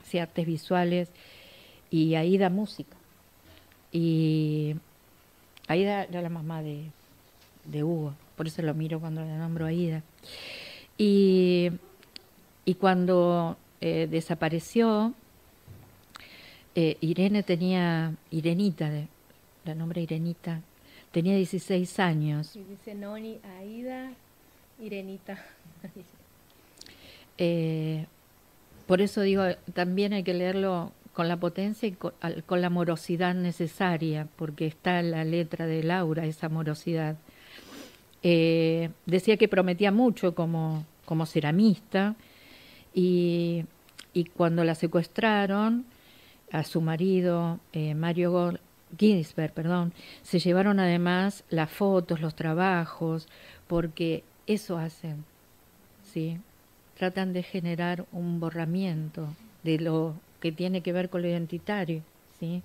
Speaker 4: hacía artes visuales, y Aida música. Y Aida era la mamá de Hugo, por eso lo miro cuando le nombro a Aida. Y cuando desapareció, Irene tenía, Irenita, la nombre Irenita, tenía 16 años.
Speaker 2: Y dice Noni, Aida, Irenita.
Speaker 4: Por eso digo, también hay que leerlo con la potencia y con la morosidad necesaria, porque está en la letra de Laura esa morosidad. Decía que prometía mucho como ceramista, y cuando la secuestraron, a su marido, Mario Ginsberg, se llevaron además las fotos, los trabajos, porque eso hacen, ¿sí? Tratan de generar un borramiento de lo que tiene que ver con lo identitario, ¿sí?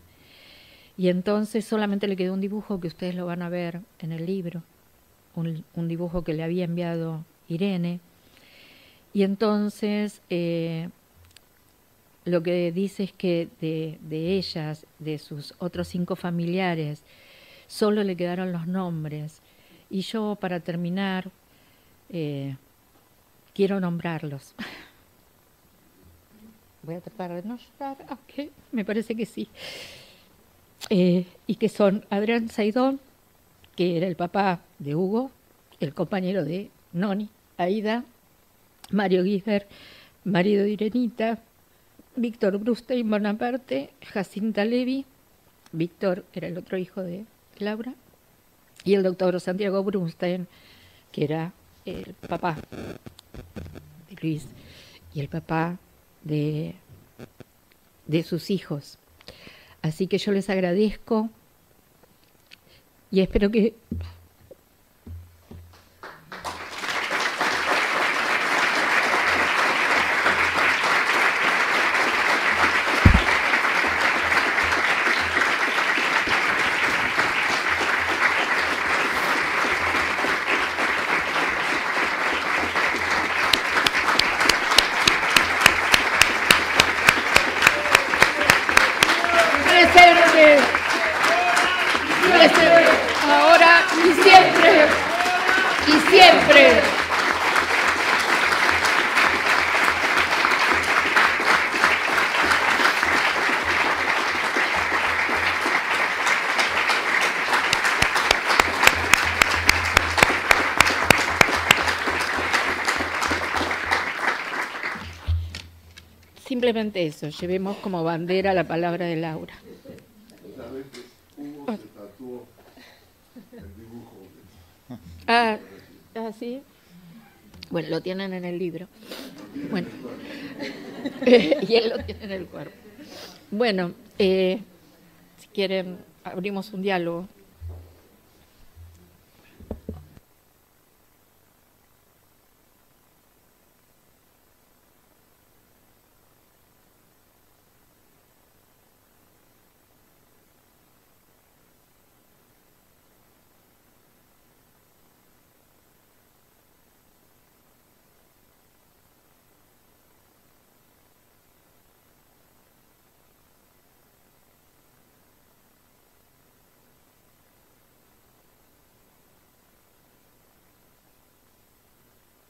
Speaker 4: Y entonces solamente le quedó un dibujo que ustedes lo van a ver en el libro, un dibujo que le había enviado Irene. Y entonces lo que dice es que de ellas, de sus otros 5 familiares, solo le quedaron los nombres. Y yo, para terminar, quiero nombrarlos. Voy a tratar de no llorar, aunque me parece que sí. Y que son Adrián Saidón, que era el papá de Hugo, el compañero de Noni, Aida, Mario Ginsberg, marido de Irenita, Víctor Brustein Bonaparte, Jacinta Levy, Víctor era el otro hijo de Laura, y el doctor Santiago Brustein, que era el papá de Luis y el papá de sus hijos. Así que yo les agradezco y espero que... ahora y siempre, y siempre. Simplemente eso, llevemos como bandera la palabra de Laura. ¿Sí? Bueno, lo tienen en el libro. Bueno, y él lo tiene en el cuerpo. Bueno, si quieren, abrimos un diálogo.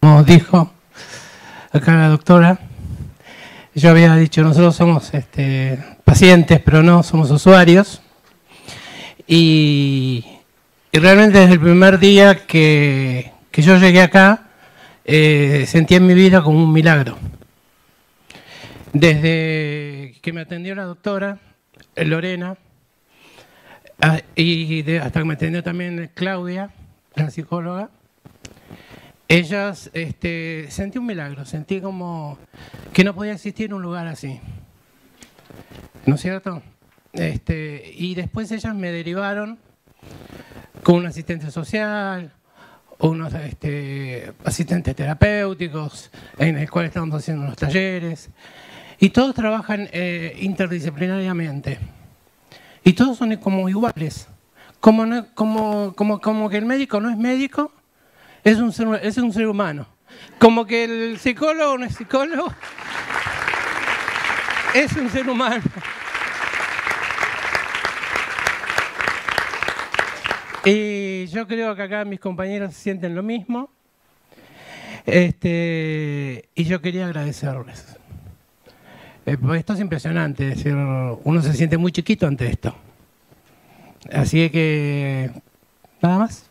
Speaker 5: Como dijo acá la doctora, yo había dicho, nosotros somos pacientes, pero no somos usuarios. Y realmente desde el primer día que yo llegué acá, sentí en mi vida como un milagro. Desde que me atendió la doctora Lorena, hasta que me atendió también Claudia, la psicóloga, ellas, sentí un milagro, sentí como que no podía existir un lugar así, ¿no es cierto? Y después ellas me derivaron con un asistente social, unos asistentes terapéuticos, en el cual estamos haciendo unos talleres, y todos trabajan interdisciplinariamente, y todos son como iguales, como que el médico no es médico, es un ser humano, como que el psicólogo no es psicólogo, es un ser humano. Y yo creo que acá mis compañeros sienten lo mismo. Y yo quería agradecerles. Porque esto es impresionante, es decir, uno se siente muy chiquito ante esto. Así que, nada más.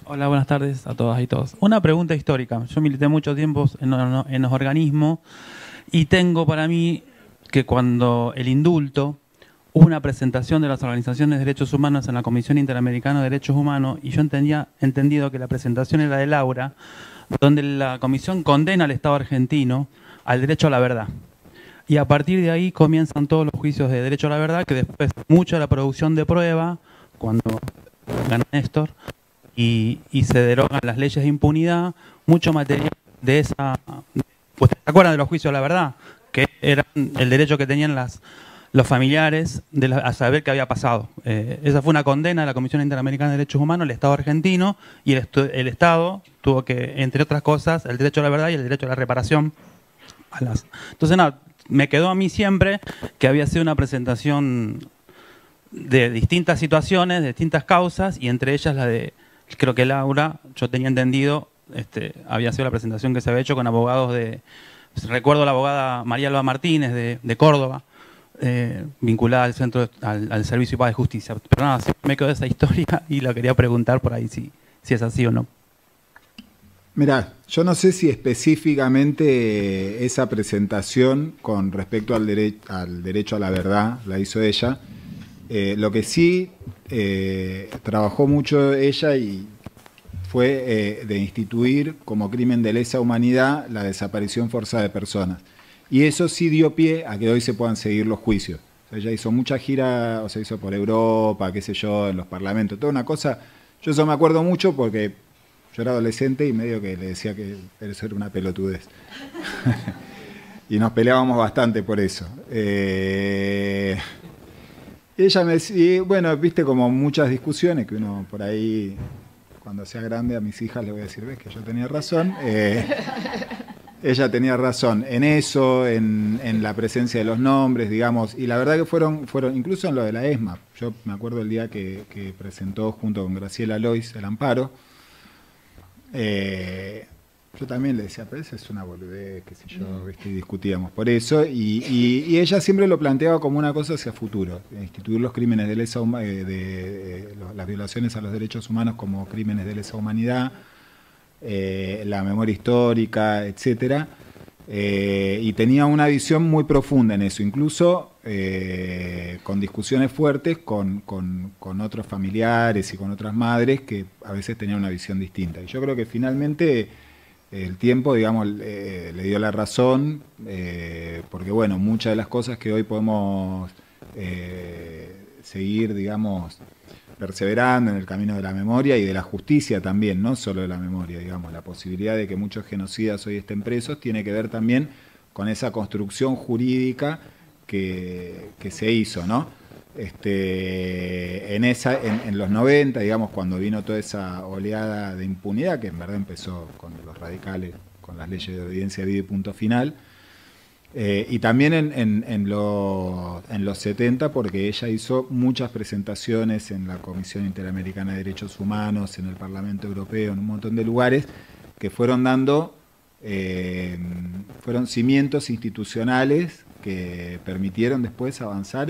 Speaker 6: Hola, buenas tardes a todas y todos. Una pregunta histórica. Yo milité mucho tiempo en los organismos y tengo para mí que cuando el indulto hubo una presentación de las organizaciones de derechos humanos en la Comisión Interamericana de Derechos Humanos y yo entendido que la presentación era de Laura, donde la comisión condena al Estado argentino al derecho a la verdad. Y a partir de ahí comienzan todos los juicios de derecho a la verdad, que después mucha de la producción de prueba, cuando gana Néstor, y se derogan las leyes de impunidad, mucho material de esa... ¿Ustedes se acuerdan de los juicios a la verdad? Que era el derecho que tenían los familiares a saber qué había pasado. Esa fue una condena de la Comisión Interamericana de Derechos Humanos, el Estado argentino, y el Estado tuvo que, entre otras cosas, el derecho a la verdad y el derecho a la reparación. Entonces, nada, me quedó a mí siempre que había sido una presentación de distintas situaciones, de distintas causas, y entre ellas la de... Creo que Laura, yo tenía entendido, había sido la presentación que se había hecho con abogados de... Recuerdo la abogada María Alba Martínez de Córdoba, vinculada al Centro al Servicio y Paz de Justicia. Pero nada, me quedó esa historia y la quería preguntar por ahí si es así o no.
Speaker 3: Mirá, yo no sé si específicamente esa presentación con respecto al derecho a la verdad la hizo ella. Lo que sí trabajó mucho ella y fue de instituir como crimen de lesa humanidad la desaparición forzada de personas. Y eso sí dio pie a que hoy se puedan seguir los juicios. O sea, ella hizo mucha gira, o sea, hizo por Europa, qué sé yo, en los parlamentos, toda una cosa. Yo eso me acuerdo mucho porque yo era adolescente y medio que le decía que eso era una pelotudez. Y nos peleábamos bastante por eso. Ella me decía, bueno, viste como muchas discusiones que uno por ahí, cuando sea grande a mis hijas le voy a decir, ves que yo tenía razón. Ella tenía razón en eso, en la presencia de los nombres, digamos, y la verdad que fueron incluso en lo de la ESMA. Yo me acuerdo el día que presentó junto con Graciela Lois el amparo. Yo también le decía, pero esa es una boludez, qué sé yo, ¿viste? Y discutíamos por eso, y ella siempre lo planteaba como una cosa hacia futuro, instituir los crímenes de lesa las violaciones a los derechos humanos como crímenes de lesa humanidad, la memoria histórica, etcétera, y tenía una visión muy profunda en eso, incluso con discusiones fuertes con otros familiares y con otras madres que a veces tenían una visión distinta. Y yo creo que finalmente el tiempo, digamos, le dio la razón, porque bueno, muchas de las cosas que hoy podemos seguir, digamos, perseverando en el camino de la memoria y de la justicia también, no solo de la memoria, digamos, la posibilidad de que muchos genocidas hoy estén presos tiene que ver también con esa construcción jurídica que se hizo, ¿no? En los 90, digamos, cuando vino toda esa oleada de impunidad, que en verdad empezó con los radicales, con las leyes de obediencia de vida y punto final, y también en los 70, porque ella hizo muchas presentaciones en la Comisión Interamericana de Derechos Humanos, en el Parlamento Europeo, en un montón de lugares, que fueron dando, fueron cimientos institucionales que permitieron después avanzar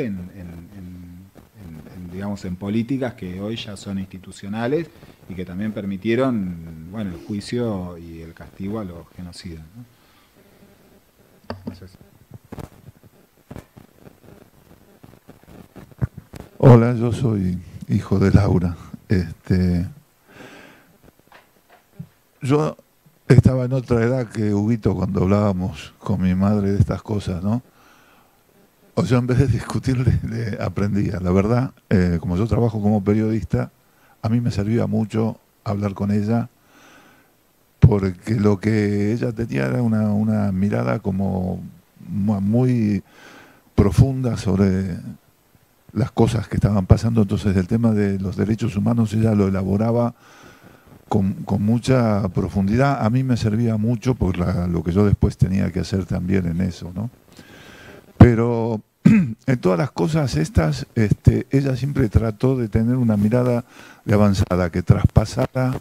Speaker 3: digamos, en políticas que hoy ya son institucionales y que también permitieron, bueno, el juicio y el castigo a los genocidas, ¿no? No sé si...
Speaker 7: Hola, yo soy hijo de Laura. Yo estaba en otra edad que Huguito cuando hablábamos con mi madre de estas cosas, ¿no? O sea, en vez de discutirle, le aprendía. La verdad, como yo trabajo como periodista, a mí me servía mucho hablar con ella, porque lo que ella tenía era una mirada como muy profunda sobre las cosas que estaban pasando. Entonces el tema de los derechos humanos ella lo elaboraba con mucha profundidad. A mí me servía mucho por lo que yo después tenía que hacer también en eso, ¿no? Pero en todas las cosas estas, ella siempre trató de tener una mirada de avanzada, que traspasara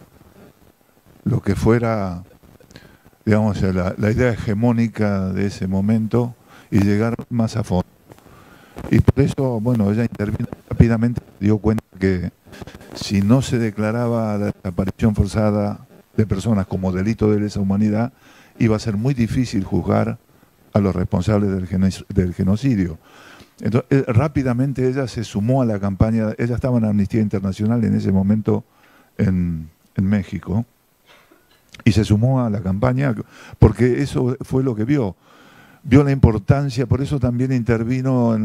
Speaker 7: lo que fuera, digamos, la idea hegemónica de ese momento y llegar más a fondo. Y por eso, bueno, ella intervino rápidamente, dio cuenta que si no se declaraba la desaparición forzada de personas como delito de lesa humanidad, iba a ser muy difícil juzgar a los responsables del genocidio. Entonces, rápidamente ella se sumó a la campaña, ella estaba en Amnistía Internacional en ese momento en México, y se sumó a la campaña porque eso fue lo que vio la importancia, por eso también intervino,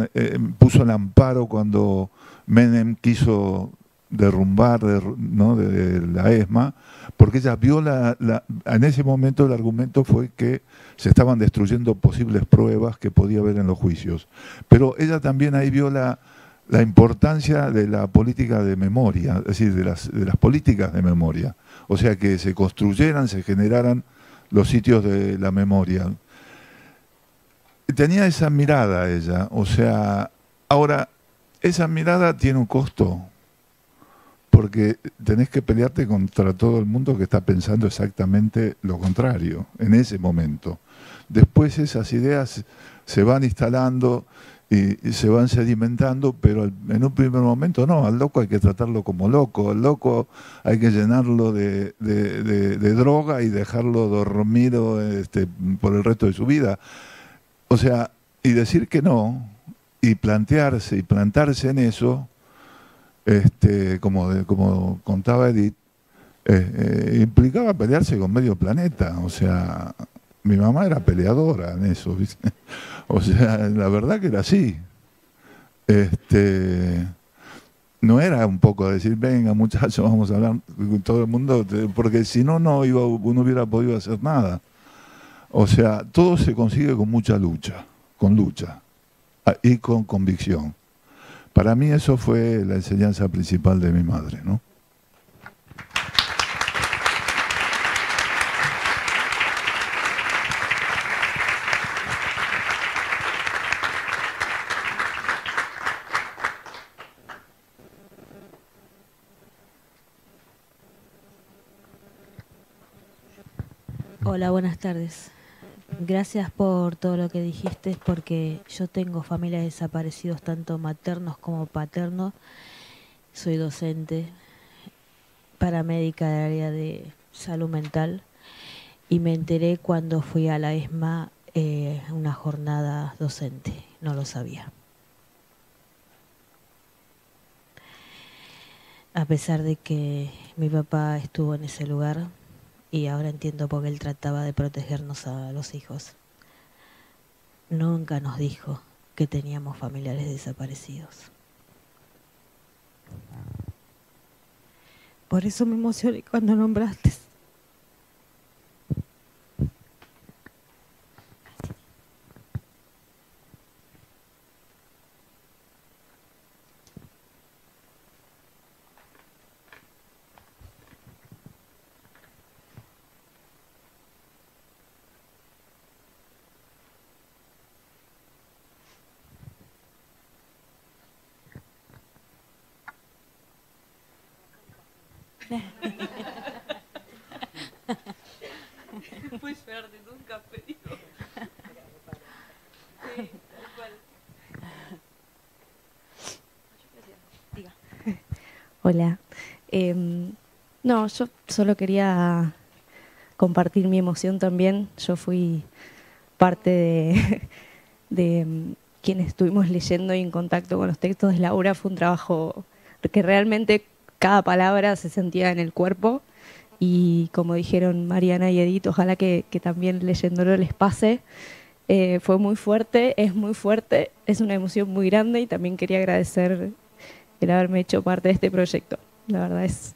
Speaker 7: puso el amparo cuando Menem quiso derrumbar ¿no? de la ESMA, porque ella vio en ese momento el argumento fue que se estaban destruyendo posibles pruebas que podía haber en los juicios. Pero ella también ahí vio la importancia de la política de memoria, es decir, de las políticas de memoria. O sea, que se construyeran, se generaran los sitios de la memoria. Tenía esa mirada ella, o sea, ahora, esa mirada tiene un costo, porque tenés que pelearte contra todo el mundo que está pensando exactamente lo contrario, en ese momento. Después esas ideas se van instalando y se van sedimentando, pero en un primer momento no, al loco hay que tratarlo como loco, al loco hay que llenarlo de droga y dejarlo dormido por el resto de su vida. O sea, y decir que no, y plantearse y plantarse en eso, como contaba Edith, implicaba pelearse con medio planeta. O sea, mi mamá era peleadora en eso, ¿viste? O sea, la verdad que era así. No era un poco decir, venga muchachos, vamos a hablar con todo el mundo, porque si no, no hubiera podido hacer nada. O sea, todo se consigue con mucha lucha, y con convicción. Para mí eso fue la enseñanza principal de mi madre, ¿no?
Speaker 8: Hola, buenas tardes. Gracias por todo lo que dijiste, porque yo tengo familias desaparecidos, tanto maternos como paternos. Soy docente, paramédica del área de salud mental, y me enteré cuando fui a la ESMA una jornada docente. No lo sabía. A pesar de que mi papá estuvo en ese lugar, y ahora entiendo por qué él trataba de protegernos a los hijos. Nunca nos dijo que teníamos familiares desaparecidos. Por eso me emocioné cuando nombraste.
Speaker 1: Muy fuerte, nunca pedido. Sí.
Speaker 9: Hola. No, yo solo quería compartir mi emoción también. Yo fui parte de quienes estuvimos leyendo y en contacto con los textos de Laura. Fue un trabajo que realmente cada palabra se sentía en el cuerpo. Y como dijeron Mariana y Edith, ojalá que también leyéndolo les pase. Fue muy fuerte, es una emoción muy grande y también quería agradecer el haberme hecho parte de este proyecto. La verdad es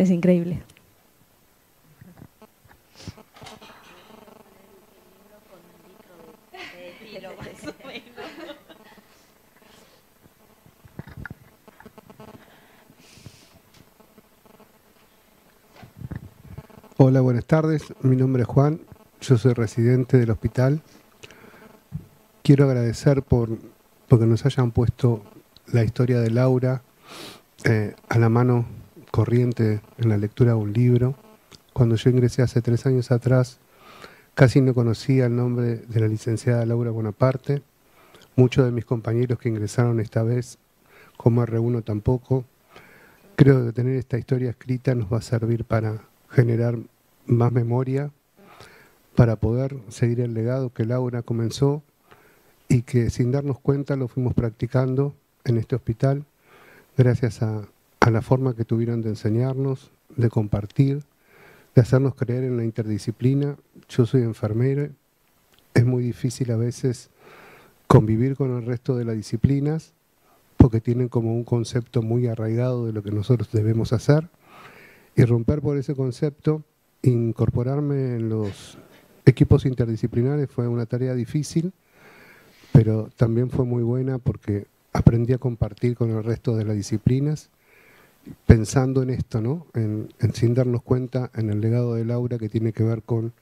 Speaker 9: increíble.
Speaker 10: Hola, buenas tardes. Mi nombre es Juan. Yo soy residente del hospital. Quiero agradecer porque nos hayan puesto la historia de Laura a la mano corriente en la lectura de un libro. Cuando yo ingresé hace 3 años atrás, casi no conocía el nombre de la licenciada Laura Bonaparte. Muchos de mis compañeros que ingresaron esta vez, como R1 tampoco. Creo que tener esta historia escrita nos va a servir para generar más memoria, para poder seguir el legado que Laura comenzó y que sin darnos cuenta lo fuimos practicando en este hospital, gracias a la forma que tuvieron de enseñarnos, de compartir, de hacernos creer en la interdisciplina. Yo soy enfermero, es muy difícil a veces convivir con el resto de las disciplinas porque tienen como un concepto muy arraigado de lo que nosotros debemos hacer, y romper por ese concepto, incorporarme en los equipos interdisciplinares fue una tarea difícil, pero también fue muy buena porque aprendí a compartir con el resto de las disciplinas, pensando en esto, ¿no? En sin darnos cuenta, en el legado de Laura, que tiene que ver con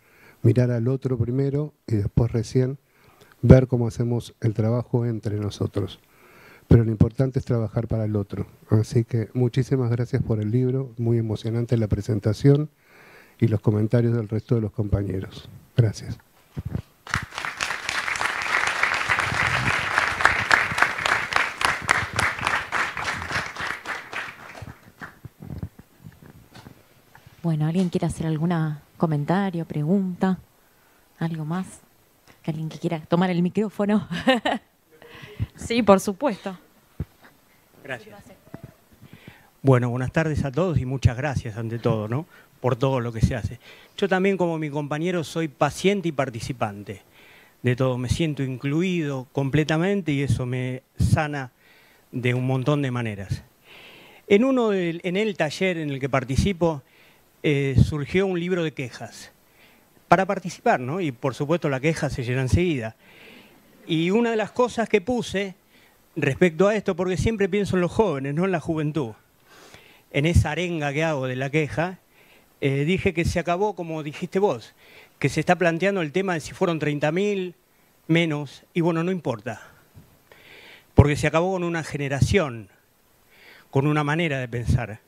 Speaker 10: mirar al otro primero y después recién ver cómo hacemos el trabajo entre nosotros. Pero lo importante es trabajar para el otro. Así que muchísimas gracias por el libro, muy emocionante la presentación y los comentarios del resto de los compañeros. Gracias.
Speaker 11: Bueno, ¿alguien quiere hacer algún comentario, pregunta? ¿Algo más? ¿Alguien que quiera tomar el micrófono?
Speaker 1: Sí, por supuesto.
Speaker 12: Gracias. Bueno, buenas tardes a todos y muchas gracias ante todo, ¿no?, por todo lo que se hace. Yo también, como mi compañero, soy paciente y participante de todo. Me siento incluido completamente y eso me sana de un montón de maneras. En el taller en el que participo surgió un libro de quejas para participar, ¿no? Y por supuesto la queja se llena enseguida. Y una de las cosas que puse respecto a esto, porque siempre pienso en los jóvenes, no en la juventud, en esa arenga que hago de la queja, dije que se acabó, como dijiste vos, que se está planteando el tema de si fueron 30.000, menos, y bueno, no importa, porque se acabó con una generación, con una manera de pensar.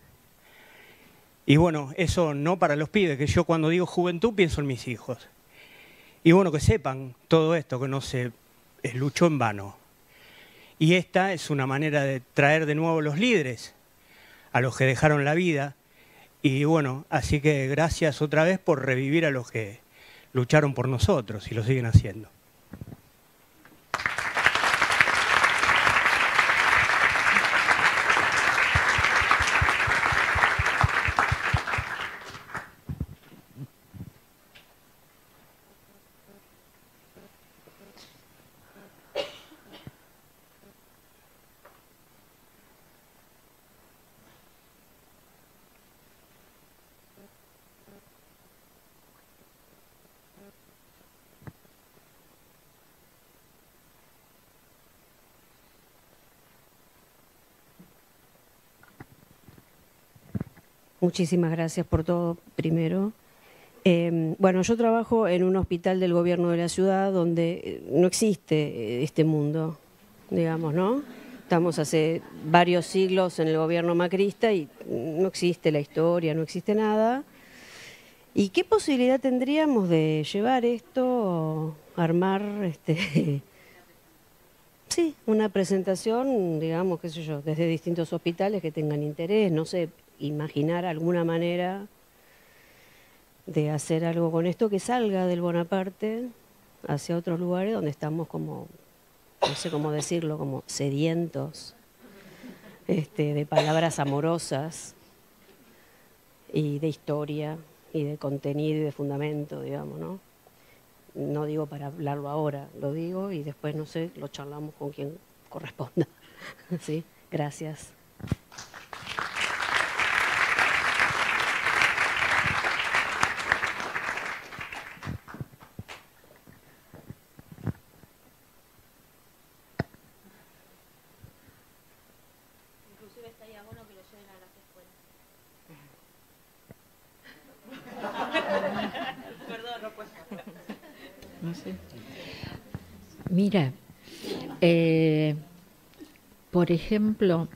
Speaker 12: Y bueno, eso no para los pibes, que yo cuando digo juventud pienso en mis hijos. Y bueno, que sepan todo esto, que no se luchó en vano. Y esta es una manera de traer de nuevo los líderes, a los que dejaron la vida. Y bueno, así que gracias otra vez por revivir a los que lucharon por nosotros y lo siguen haciendo.
Speaker 13: Muchísimas gracias por todo, primero. Bueno, yo trabajo en un hospital del gobierno de la ciudad donde no existe este mundo, digamos, ¿no? Estamos hace varios siglos en el gobierno macrista y no existe la historia, no existe nada. ¿Y qué posibilidad tendríamos de llevar esto, armar Sí, una presentación, digamos, qué sé yo, desde distintos hospitales que tengan interés, no sé, imaginar alguna manera de hacer algo con esto que salga del Bonaparte hacia otros lugares donde estamos como, no sé cómo decirlo, como sedientos de palabras amorosas y de historia y de contenido y de fundamento, digamos, ¿no? No digo para hablarlo ahora, lo digo y después, no sé, lo charlamos con quien corresponda. ¿Sí? Gracias.
Speaker 8: Inclusive estaría bueno que lo lleven a las escuelas. Perdón, no puedo.
Speaker 4: No sé. Mira, por ejemplo,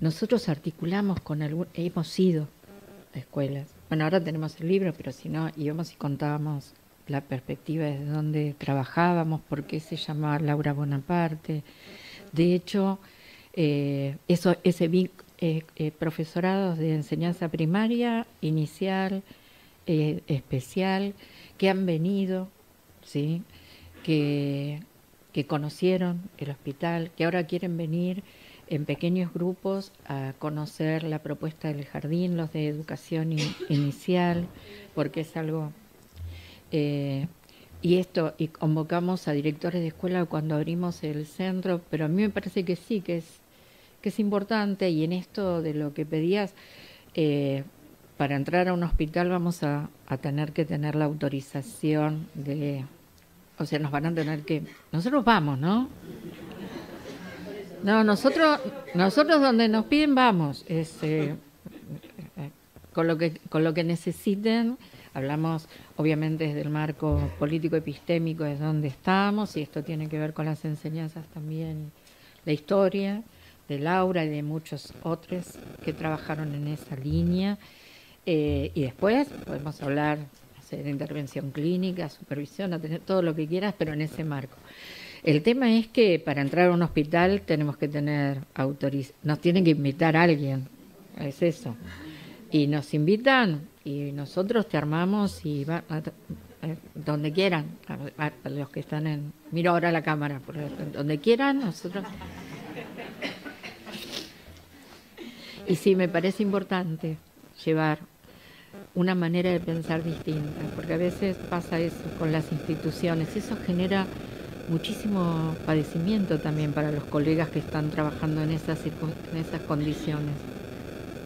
Speaker 4: nosotros articulamos con hemos ido a escuelas. Bueno, ahora tenemos el libro, pero si no, íbamos y contábamos la perspectiva desde donde trabajábamos, por qué se llamaba Laura Bonaparte. De hecho, profesorados de enseñanza primaria, inicial, especial, que han venido, ¿sí? que conocieron el hospital, que ahora quieren venir en pequeños grupos a conocer la propuesta del jardín, los de educación inicial, porque es algo... y convocamos a directores de escuela cuando abrimos el centro, pero a mí me parece que sí, que es importante, y en esto de lo que pedías, para entrar a un hospital vamos a tener que tener la autorización de... O sea, nos van a tener que... Nosotros vamos, ¿no? No, nosotros donde nos piden vamos. Con lo que necesiten, hablamos obviamente desde el marco político epistémico, es donde estamos, y esto tiene que ver con las enseñanzas también, la historia de Laura y de muchos otros que trabajaron en esa línea. Y después podemos hablar, hacer intervención clínica, supervisión, a tener todo lo que quieras, pero en ese marco. El tema es que para entrar a un hospital tenemos que tener nos tiene que invitar alguien, es eso. Y nos invitan y nosotros te armamos y donde quieran, a los que están en... Miro ahora la cámara, donde quieran, nosotros... Y sí, me parece importante llevar una manera de pensar distinta, porque a veces pasa eso con las instituciones, eso genera muchísimo padecimiento también para los colegas que están trabajando en esas condiciones.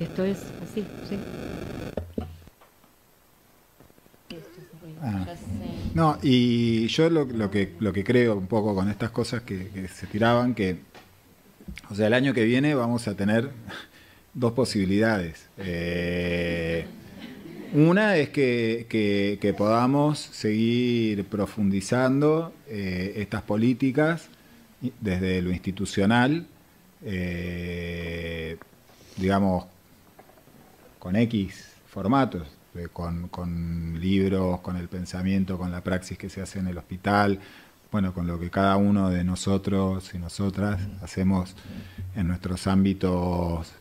Speaker 4: Esto es así, sí.
Speaker 3: No, y yo lo que creo un poco con estas cosas que se tiraban, que, o sea, el año que viene vamos a tener dos posibilidades. Una es que podamos seguir profundizando estas políticas desde lo institucional, digamos, con X formatos, con libros, con el pensamiento, con la praxis que se hace en el hospital, bueno, con lo que cada uno de nosotros y nosotras hacemos en nuestros ámbitos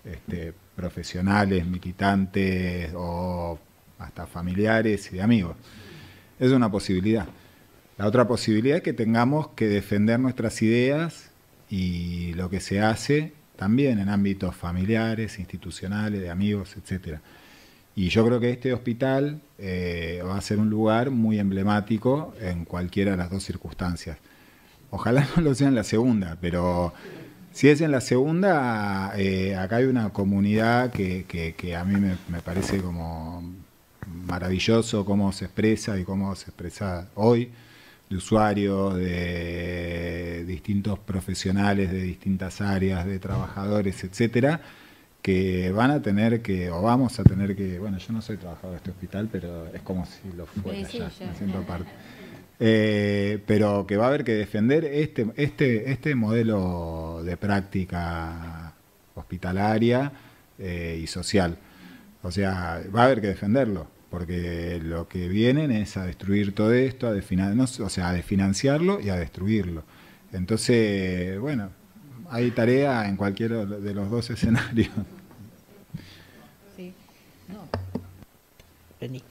Speaker 3: profesionales, militantes o hasta familiares y de amigos. Es una posibilidad. La otra posibilidad es que tengamos que defender nuestras ideas y lo que se hace también en ámbitos familiares, institucionales, de amigos, etcétera. Y yo creo que este hospital va a ser un lugar muy emblemático en cualquiera de las dos circunstancias. Ojalá no lo sea en la segunda, pero si es en la segunda, acá hay una comunidad que a mí me parece como maravilloso cómo se expresa y cómo se expresa hoy, de usuarios, de distintos profesionales, de distintas áreas, de trabajadores, etcétera, que van a tener que, o vamos a tener que, bueno, yo no soy trabajador de este hospital, pero es como si lo fuera ya, haciendo parte. Pero que va a haber que defender este modelo de práctica hospitalaria y social. O sea, va a haber que defenderlo, porque lo que vienen es a destruir todo esto, a desfinanciarlo y a destruirlo. Entonces, bueno, hay tarea en cualquiera de los dos escenarios.
Speaker 4: Sí, no. Vení.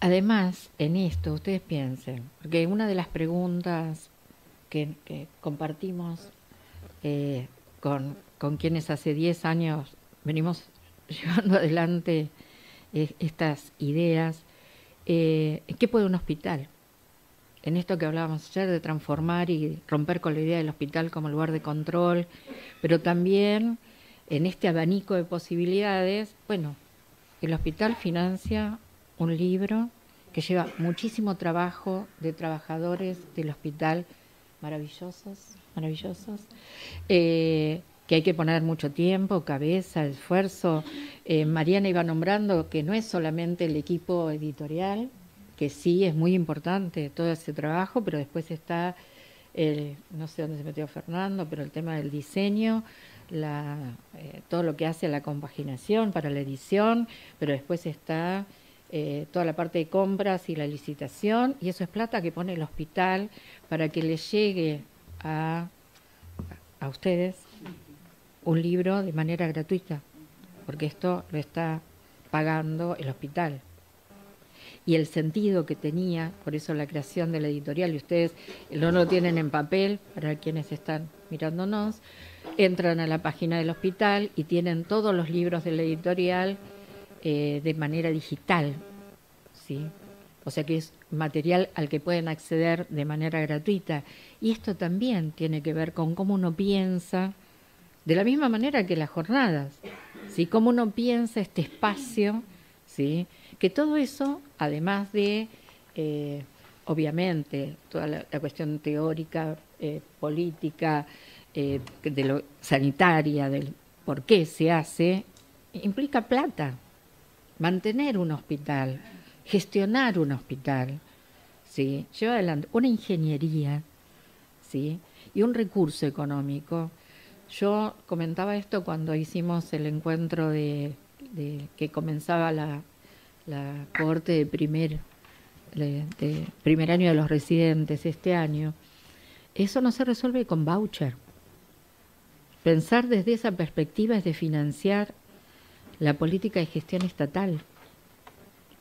Speaker 4: Además, en esto, ustedes piensen, porque una de las preguntas que compartimos con quienes hace 10 años venimos llevando adelante estas ideas, ¿qué puede un hospital? En esto que hablábamos ayer de transformar y romper con la idea del hospital como lugar de control, pero también en este abanico de posibilidades, bueno, el hospital financia un libro que lleva muchísimo trabajo de trabajadores del hospital, maravillosos, que hay que poner mucho tiempo, cabeza, esfuerzo. Mariana iba nombrando que no es solamente el equipo editorial, que sí es muy importante todo ese trabajo, pero después está, no sé dónde se metió Fernando, pero el tema del diseño, todo lo que hace a la compaginación para la edición, pero después está toda la parte de compras y la licitación, y eso es plata que pone el hospital para que les llegue a ustedes un libro de manera gratuita, porque esto lo está pagando el hospital. Y el sentido que tenía, por eso la creación de la editorial, y ustedes no lo tienen en papel, para quienes están mirándonos, entran a la página del hospital y tienen todos los libros de la editorial de manera digital, ¿sí? O sea que es material al que pueden acceder de manera gratuita. Y esto también tiene que ver con cómo uno piensa, de la misma manera que las jornadas, ¿sí? Cómo uno piensa este espacio, ¿sí? Que todo eso, además de, obviamente, toda la cuestión teórica, política, de lo sanitaria, del por qué se hace, implica plata. Mantener un hospital, gestionar un hospital, ¿sí? Lleva adelante una ingeniería, ¿sí? Y un recurso económico. Yo comentaba esto cuando hicimos el encuentro de que comenzaba la cohorte de primer año de los residentes este año. Eso no se resuelve con voucher. Pensar desde esa perspectiva es de financiar la política de gestión estatal,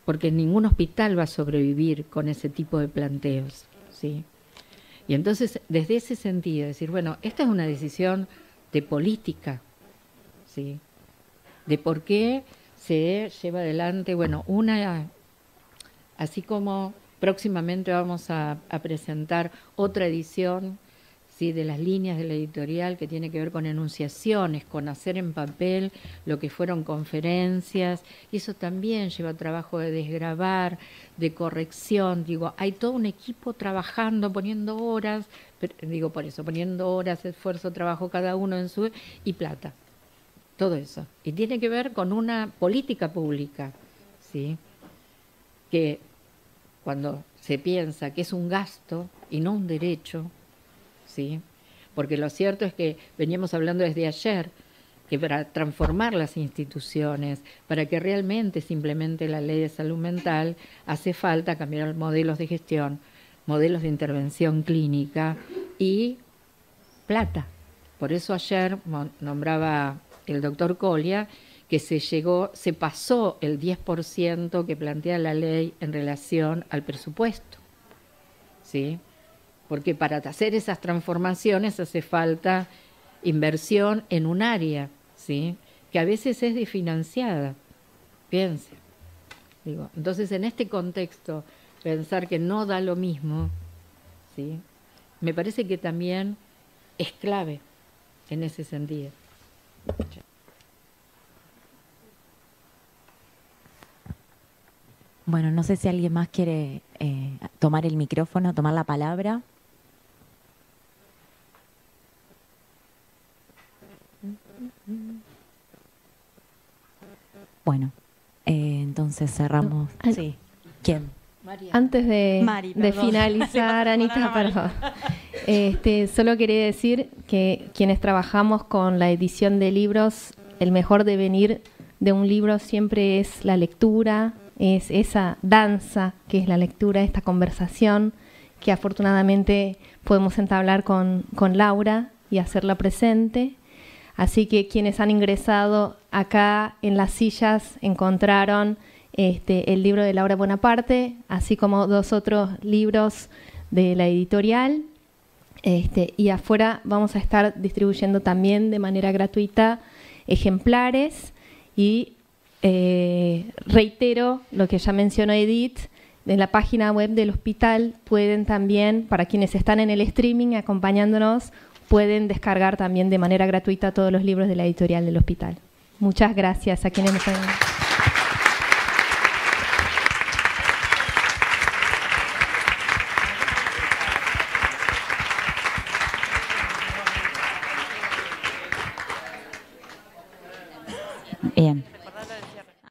Speaker 4: porque ningún hospital va a sobrevivir con ese tipo de planteos, ¿sí? Y entonces, desde ese sentido, decir, bueno, esta es una decisión de política, ¿sí? De por qué se lleva adelante, bueno, así como próximamente vamos a presentar otra edición, ¿sí? De las líneas de la editorial que tiene que ver con enunciaciones, con hacer en papel lo que fueron conferencias, y eso también lleva trabajo de desgravar, de corrección. Digo, hay todo un equipo trabajando, poniendo horas, poniendo horas, esfuerzo, trabajo cada uno en su, y plata. Todo eso. Y tiene que ver con una política pública, ¿sí? Que cuando se piensa que es un gasto y no un derecho, ¿sí? Porque lo cierto es que veníamos hablando desde ayer, que para transformar las instituciones, para que realmente se implemente la ley de salud mental, hace falta cambiar modelos de gestión, modelos de intervención clínica y plata. Por eso ayer nombraba el doctor Colia que se pasó el 10% que plantea la ley en relación al presupuesto, ¿sí? Porque para hacer esas transformaciones hace falta inversión en un área, ¿sí? Que a veces es desfinanciada, piense. Entonces, en este contexto, pensar que no da lo mismo, ¿sí? Me parece que también es clave en ese sentido.
Speaker 11: Bueno, no sé si alguien más quiere tomar el micrófono, tomar la palabra. Bueno, entonces cerramos. Sí. ¿Quién?
Speaker 2: Antes de finalizar, Anita, perdón. Solo quería decir que quienes trabajamos con la edición de libros, el mejor devenir de un libro siempre es la lectura, es esa danza que es la lectura, esta conversación que afortunadamente podemos entablar con Laura y hacerla presente. Así que quienes han ingresado acá en las sillas encontraron el libro de Laura Bonaparte, así como 2 otros libros de la editorial. Y afuera vamos a estar distribuyendo también de manera gratuita ejemplares. Y reitero lo que ya mencionó Edith, en la página web del hospital pueden también, para quienes están en el streaming acompañándonos, pueden descargar también de manera gratuita todos los libros de la editorial del hospital. Muchas gracias a quienes nos han...